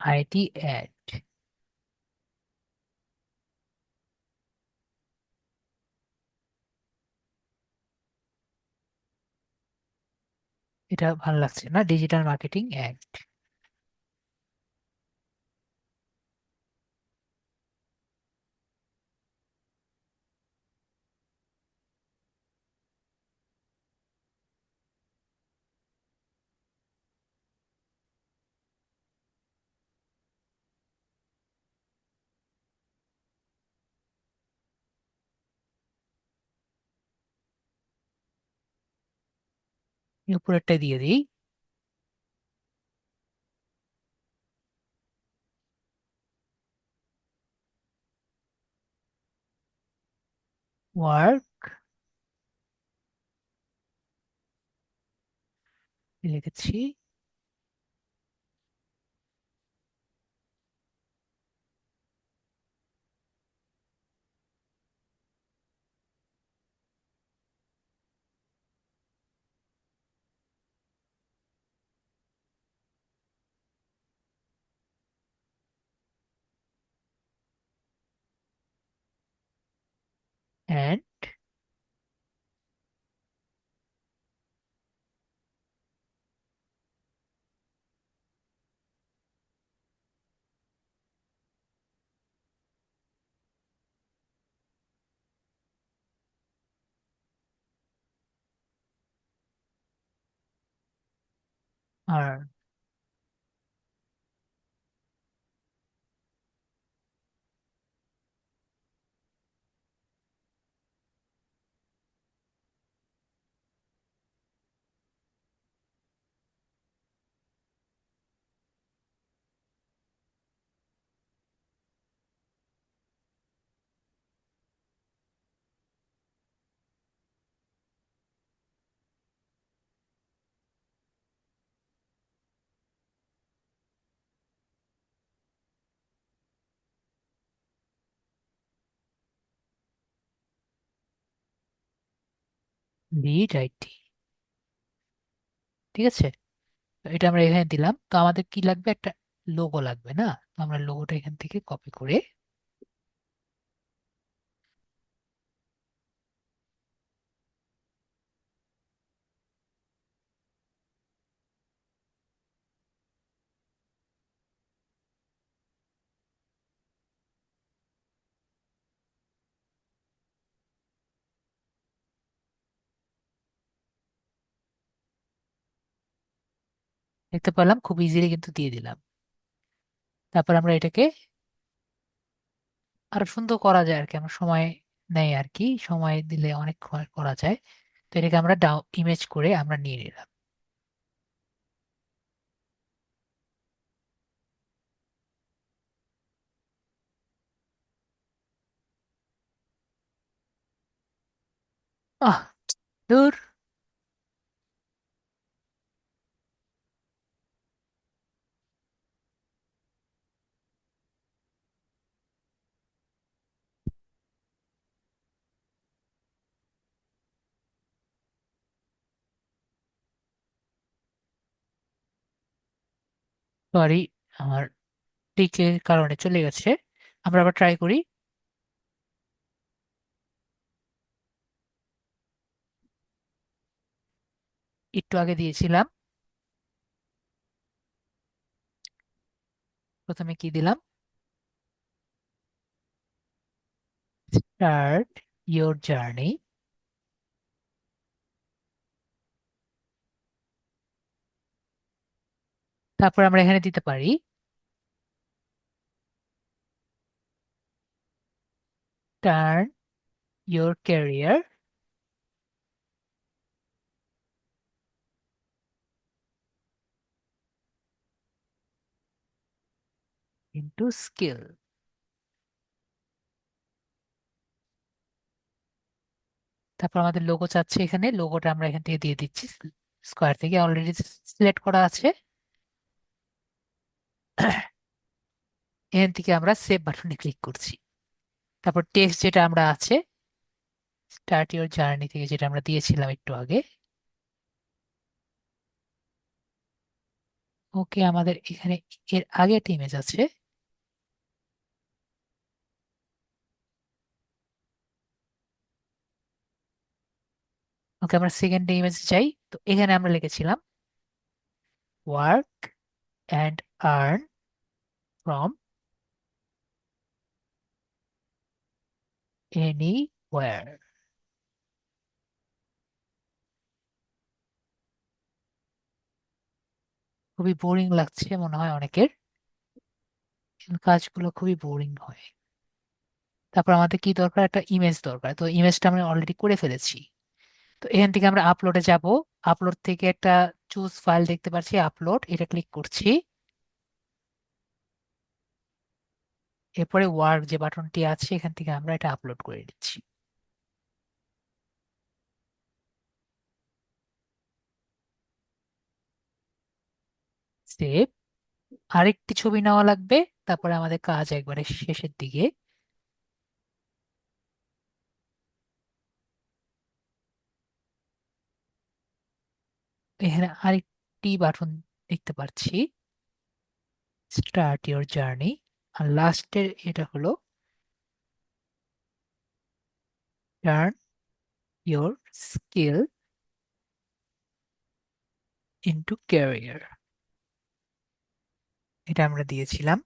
আইডি অ্যাড। এটা ভালো লাগছে না, ডিজিটাল মার্কেটিং অ্যাড। উপরেরটা দিয়ে দিই ওয়ার্ক, লিখেছি অ্যাড আর লিড আইডি, ঠিক আছে? এটা আমরা এখানে দিলাম। তো আমাদের কি লাগবে, একটা লোগো লাগবে না? তো আমরা লোগোটা এখান থেকে কপি করে দেখতে পেলাম, খুব ইজিলি কিন্তু দিয়ে দিলাম। তারপর আমরা এটাকে আরো সুন্দর করা যায় আর কি, আমরা সময় নেই আর কি, সময় দিলে অনেক করা যায়। তো এটাকে আমরা ইমেজ করে আমরা নিয়ে নিলাম। আহ দূর। সরি, আমার টিকের কারণে চলে গেছে। আমরা আবার ট্রাই করি। একটু আগে দিয়েছিলাম। প্রথমে কি দিলাম? Start your journey. তারপর আমরা এখানে দিতে পারি turn your career into skill. তারপর আমাদের লোগো চাচ্ছে, এখানে লোগোটা আমরা এখান থেকে দিয়ে দিচ্ছি। স্কোয়ার থেকে অলরেডি সিলেক্ট করা আছে। এখান থেকে আমরা সেভ বাটনে ক্লিক করছি। তারপর টেক্সট যেটা আমরা আছে, স্টার্ট ইওর জার্নি থেকে যেটা আমরা দিয়েছিলাম একটু আগে, ওকে আমাদের এখানে এর আগে একটা ইমেজ আছে। ওকে, আমরা সেকেন্ড ইমেজ চাই। তো এখানে আমরা লিখেছিলাম work and earn from anywhere. খুবই বোরিং লাগছে মনে হয় অনেকের, কিন্তু কাজগুলো খুবই বোরিং হয়। তারপর আমাদের কি দরকার, একটা ইমেজ দরকার। তো ইমেজটা আমরা অলরেডি করে ফেলেছি। তো এখান থেকে আমরা আপলোডে যাব। আপলোড থেকে একটা চুজ ফাইল দেখতে পাচ্ছি, আপলোড, এটা ক্লিক করছি। এরপরে ওয়ার্ক যে বাটনটি আছে, এখান থেকে আমরা এটা আপলোড করে দিচ্ছি। সেভ। আরেকটি ছবি নেওয়া লাগবে। তারপরে আমাদের কাজ একবারে শেষের দিকে। এখানে আরেকটি বাটন দেখতে পাচ্ছি, স্টার্ট ইওর জার্নি। আর লাস্টের এটা হলো turn your skill into career, এটা আমরা দিয়েছিলাম।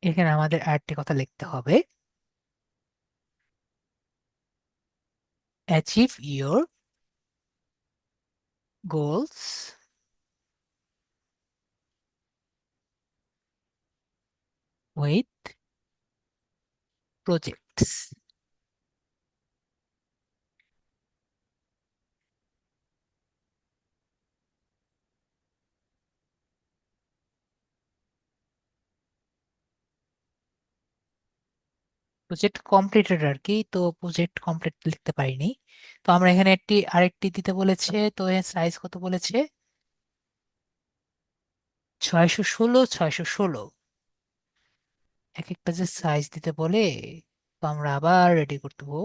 এখানে আমাদের আরেকটি কথা লিখতে হবে, achieve your goals with projects. Project completed আর কি, তো প্রজেক্ট কমপ্লিট লিখতে পারিনি। তো আমরা এখানে আরেকটি দিতে বলেছে। তো এর সাইজ কত বলেছে? 616 616। এক একটা যে সাইজ দিতে বলে, তো আমরা আবার রেডি করতে হবো।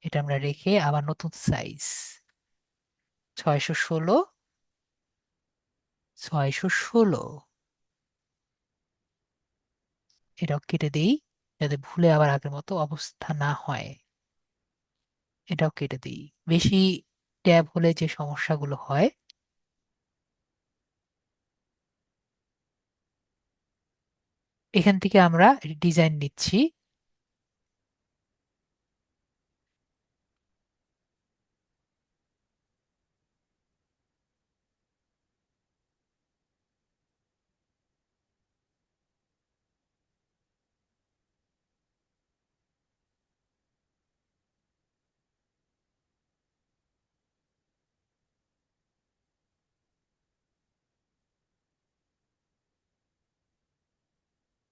এটা আমরা রেখে আবার নতুন সাইজ 616, 616 এটাও কেটে দিই, যাতে ভুলে আবার আগের মতো অবস্থা না হয়। এটাও কেটে দিই। বেশি ট্যাব হলে যে সমস্যাগুলো হয়, এখান থেকে আমরা ডিজাইন নিচ্ছি।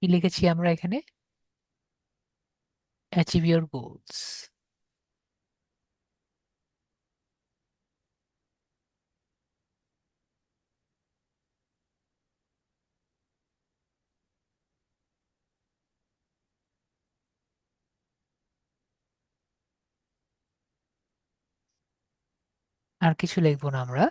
কি লিখেছি আমরা এখানে? Achieve your goals. আর কিছু লিখবো না আমরা।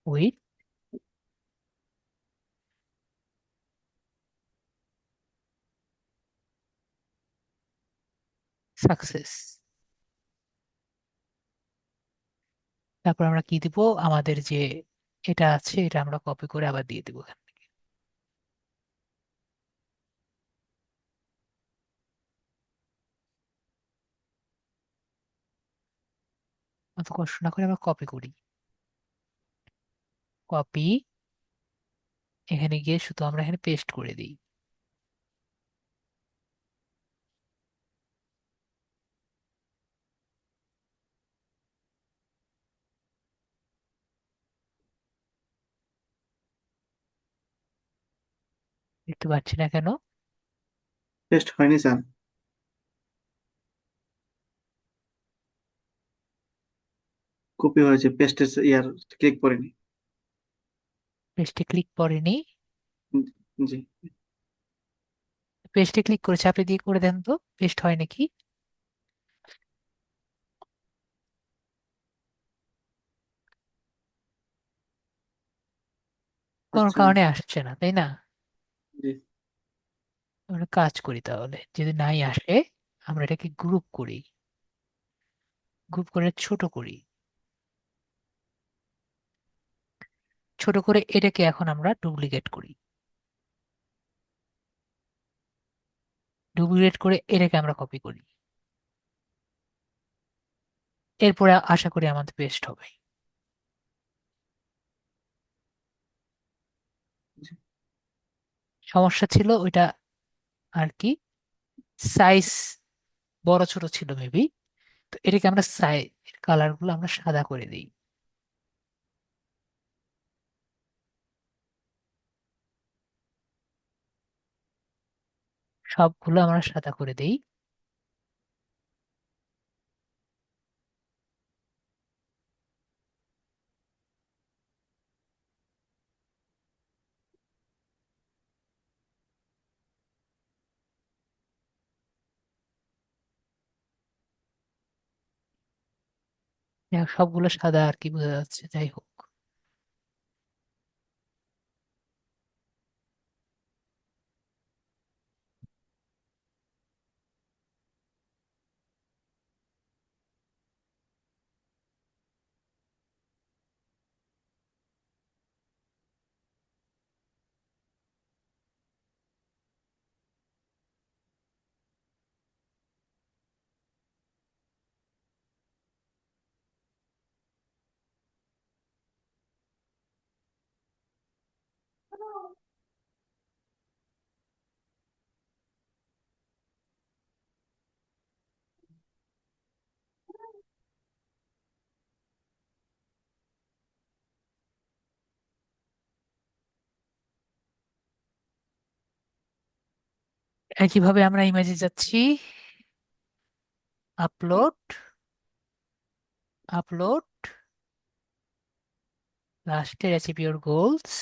With success. তারপর আমরা কি দিব? আমাদের যে এটা আছে, এটা আমরা কপি করে আবার দিয়ে দিব এখানে। অত কষ্ট না করে আমরা কপি করি। কপি, এখানে গিয়ে শুধু আমরা এখানে পেস্ট করে দিই। দেখতে পাচ্ছি না কেন? টেস্ট হয়নি স্যার। কপি হয়েছে, পেস্টে ইয়ার ক্লিক করিনি। পেস্টে ক্লিক করেনি? উম, জি। পেস্টে ক্লিক করে চাপে দিয়ে করে দেন তো, পেস্ট হয় নাকি। কোনো আচ্ছা। কারণে আসছে না, তাই না? জি। আমরা কাজ করি তাহলে, যদি নাই আসে আমরা এটাকে গ্রুপ করি, গ্রুপ করে ছোট করি। ছোট করে এটাকে এখন আমরা ডুপ্লিকেট করি। ডুপ্লিকেট করে এটাকে আমরা কপি করি। এরপরে আশা করি আমাদের পেস্ট হবে। জি। সমস্যা ছিল ওইটা আর কি, সাইজ বড় ছোট ছিল মেবি। তো এটাকে আমরা সাইজ, কালার গুলো আমরা সাদা করে দিই। সবগুলো আমরা সাদা করে দিই। সবগুলো সাদা আর কি, বোঝা যাচ্ছে, যাই হোক। একইভাবে আমরা ইমেজে যাচ্ছি, আপলোড, আপলোড, লাস্টে অ্যাচিভ ইউর গোলস,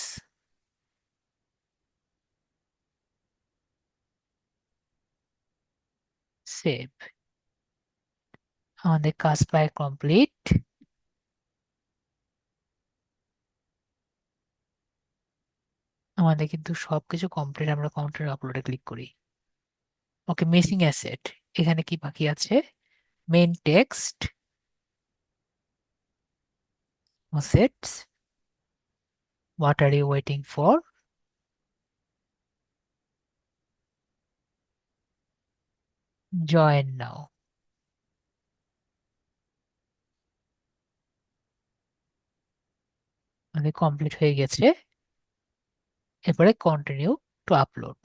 সেভ। আমাদের কাজ প্রায় কমপ্লিট। আমাদের কিন্তু সবকিছু কমপ্লিট। আমরা কাউন্টার আপলোডে ক্লিক করি। ওকে, মিসিং অ্যাসেট, এখানে কি বাকি আছে? Main text, assets, what are you waiting for, join now. আমাদের কমপ্লিট হয়ে গেছে। এরপরে কন্টিনিউ টু আপলোড।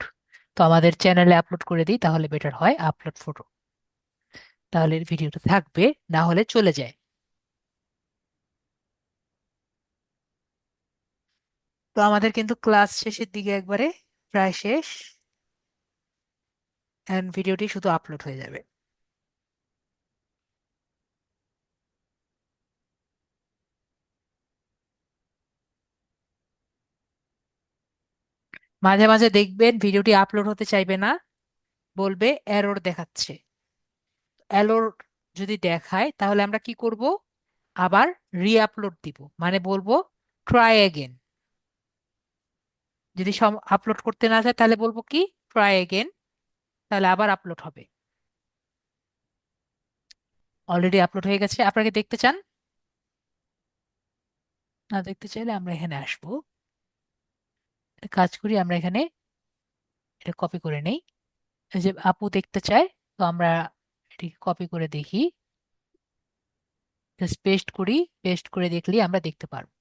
তো আমাদের চ্যানেলে আপলোড করে দিই, তাহলে বেটার হয়। আপলোড ফটো, তাহলে ভিডিওটা থাকবে, না হলে চলে যায়। তো আমাদের কিন্তু ক্লাস শেষের দিকে, একবারে প্রায় শেষ, এন্ড ভিডিওটি শুধু আপলোড হয়ে যাবে। মাঝে মাঝে দেখবেন ভিডিওটি আপলোড হতে চাইবে না, বলবে এরর দেখাচ্ছে। এরর যদি দেখায় তাহলে আমরা কি করব? আবার রি-আপলোড দিব, মানে বলবো ট্রাই এগেন। যদি আপলোড করতে না চায় তাহলে বলবো কি, ট্রাই এগেন, তাহলে আবার আপলোড হবে। অলরেডি আপলোড হয়ে গেছে। আপনাকে দেখতে চান? না দেখতে চাইলে আমরা এখানে আসবো। একটা কাজ করি, আমরা এখানে এটা কপি করে নেই। এই যে আপু দেখতে চায়, তো আমরা এটিকে কপি করে দেখি, জাস্ট পেস্ট করি। পেস্ট করে দেখলেই আমরা দেখতে পারবো।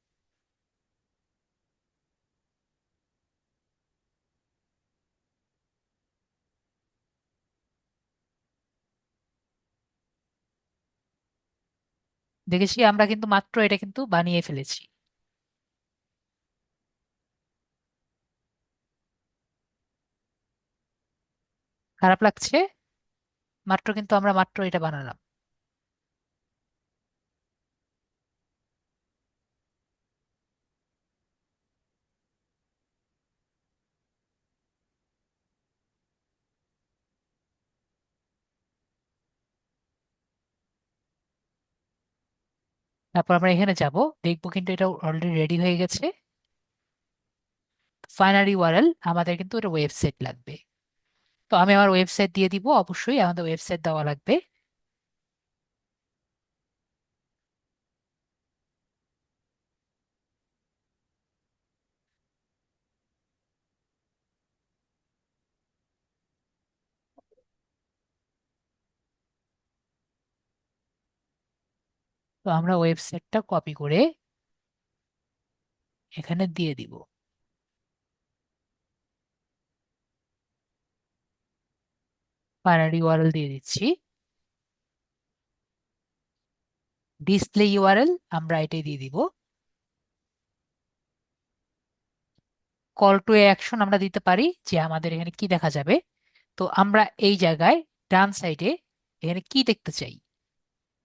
দেখেছি, আমরা কিন্তু মাত্র এটা কিন্তু বানিয়ে ফেলেছি। খারাপ লাগছে? মাত্র কিন্তু আমরা মাত্র এটা বানালাম। তারপর আমরা এখানে যাব, দেখবো কিন্তু এটা অলরেডি রেডি হয়ে গেছে। ফাইনাল ইউআরএল, আমাদের কিন্তু এটা ওয়েবসাইট লাগবে। তো আমি আমার ওয়েবসাইট দিয়ে দিব, অবশ্যই আমাদের ওয়েবসাইট দেওয়া লাগবে। তো আমরা ওয়েবসাইটটা কপি করে এখানে দিয়ে দিব। ফাইনাল ইউআরএল দিয়ে দিচ্ছি। ডিসপ্লে ইউআরএল আমরা এটাই দিয়ে দিব। কল টু অ্যাকশন আমরা দিতে পারি, যে আমাদের এখানে কি দেখা যাবে। তো আমরা এই জায়গায় ডান সাইডে এখানে কি দেখতে চাই,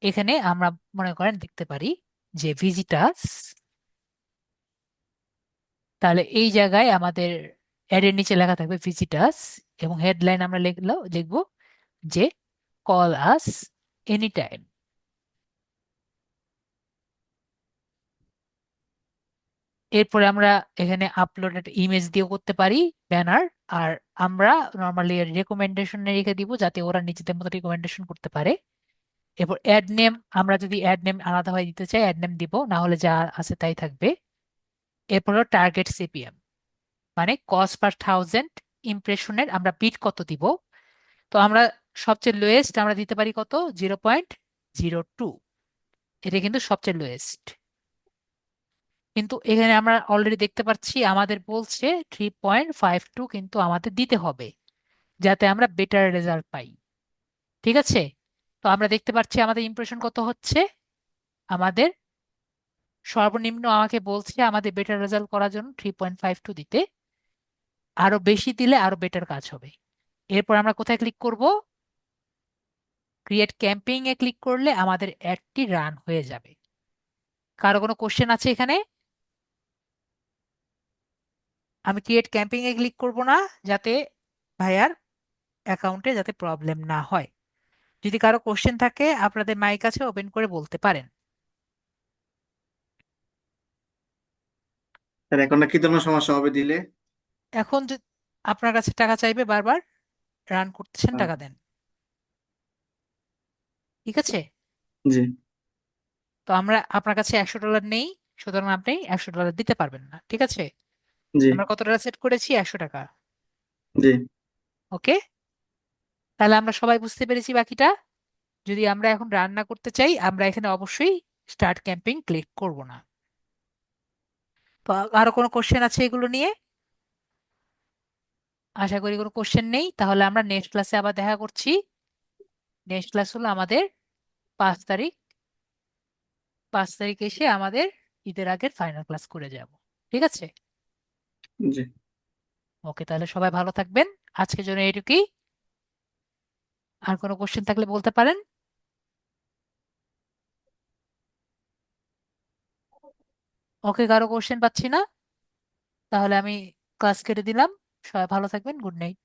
এখানে আমরা মনে করেন দেখতে পারি যে ভিজিটাস। তাহলে এই জায়গায় আমাদের অ্যাড এর নিচে লেখা থাকবে ভিজিটাস, এবং হেডলাইন আমরা লিখবো যে কল আস এনি টাইম। এরপরে আমরা এখানে আপলোড একটা ইমেজ দিয়ে করতে পারি, ব্যানার। আর আমরা নর্মালি রেকমেন্ডেশনে রেখে দিব, যাতে ওরা নিজেদের মতো রিকমেন্ডেশন করতে পারে। এরপর অ্যাড নেম, আমরা যদি অ্যাড নেম আলাদাভাবে দিতে চাই অ্যাড নেম দিব, না হলে যা আছে তাই থাকবে। এরপর টার্গেট সিপিএম, মানে কস্ট পার থাউজেন্ড ইমপ্রেশনের আমরা বিট কত দিব। তো আমরা সবচেয়ে লোয়েস্ট আমরা দিতে পারি কত, 0.02। এটা কিন্তু সবচেয়ে লোয়েস্ট। কিন্তু এখানে আমরা অলরেডি দেখতে পাচ্ছি আমাদের বলছে 3.52 কিন্তু আমাদের দিতে হবে, যাতে আমরা বেটার রেজাল্ট পাই। ঠিক আছে? তো আমরা দেখতে পাচ্ছি আমাদের ইমপ্রেশন কত হচ্ছে। আমাদের সর্বনিম্ন আমাকে বলছে আমাদের বেটার রেজাল্ট করার জন্য 3.52 দিতে। আরো বেশি দিলে আরো বেটার কাজ হবে। এরপর আমরা কোথায় ক্লিক করব? ক্রিয়েট ক্যাম্পেইন এ ক্লিক করলে আমাদের অ্যাডটি রান হয়ে যাবে। কারো কোনো কোশ্চেন আছে এখানে? আমি ক্রিয়েট ক্যাম্পেইন এ ক্লিক করব না, যাতে ভাইয়ার অ্যাকাউন্টে যাতে প্রবলেম না হয়। যদি কারো কোশ্চেন থাকে আপনাদের মাইক আছে, ওপেন করে বলতে পারেন। স্যার এখন কি ধরনের সমস্যা হবে দিলে? এখন আপনার কাছে টাকা চাইবে বারবার, রান করতেছেন, আহ, টাকা দেন। ঠিক আছে? জি। তো আমরা আপনার কাছে $100 নেই, সুতরাং আপনি $100 দিতে পারবেন না। ঠিক আছে? জি। আমরা কত টাকা সেট করেছি? $100। জি। ওকে, তাহলে আমরা সবাই বুঝতে পেরেছি বাকিটা। যদি আমরা এখন রান্না করতে চাই, আমরা এখানে অবশ্যই স্টার্ট ক্যাম্পেইন ক্লিক করব না। তো আরো কোনো কোশ্চেন আছে এগুলো নিয়ে? আশা করি কোনো কোশ্চেন নেই। তাহলে আমরা নেক্সট ক্লাসে আবার দেখা করছি। নেক্সট ক্লাস হলো আমাদের 5 তারিখ। 5 তারিখ এসে আমাদের ঈদের আগের ফাইনাল ক্লাস করে যাব। ঠিক আছে? জি। ওকে, তাহলে সবাই ভালো থাকবেন। আজকের জন্য এটুকুই। আর কোনো কোশ্চেন থাকলে বলতে পারেন। ওকে, কারো কোশ্চেন পাচ্ছি না। তাহলে আমি ক্লাস কেটে দিলাম। সবাই ভালো থাকবেন। Good night.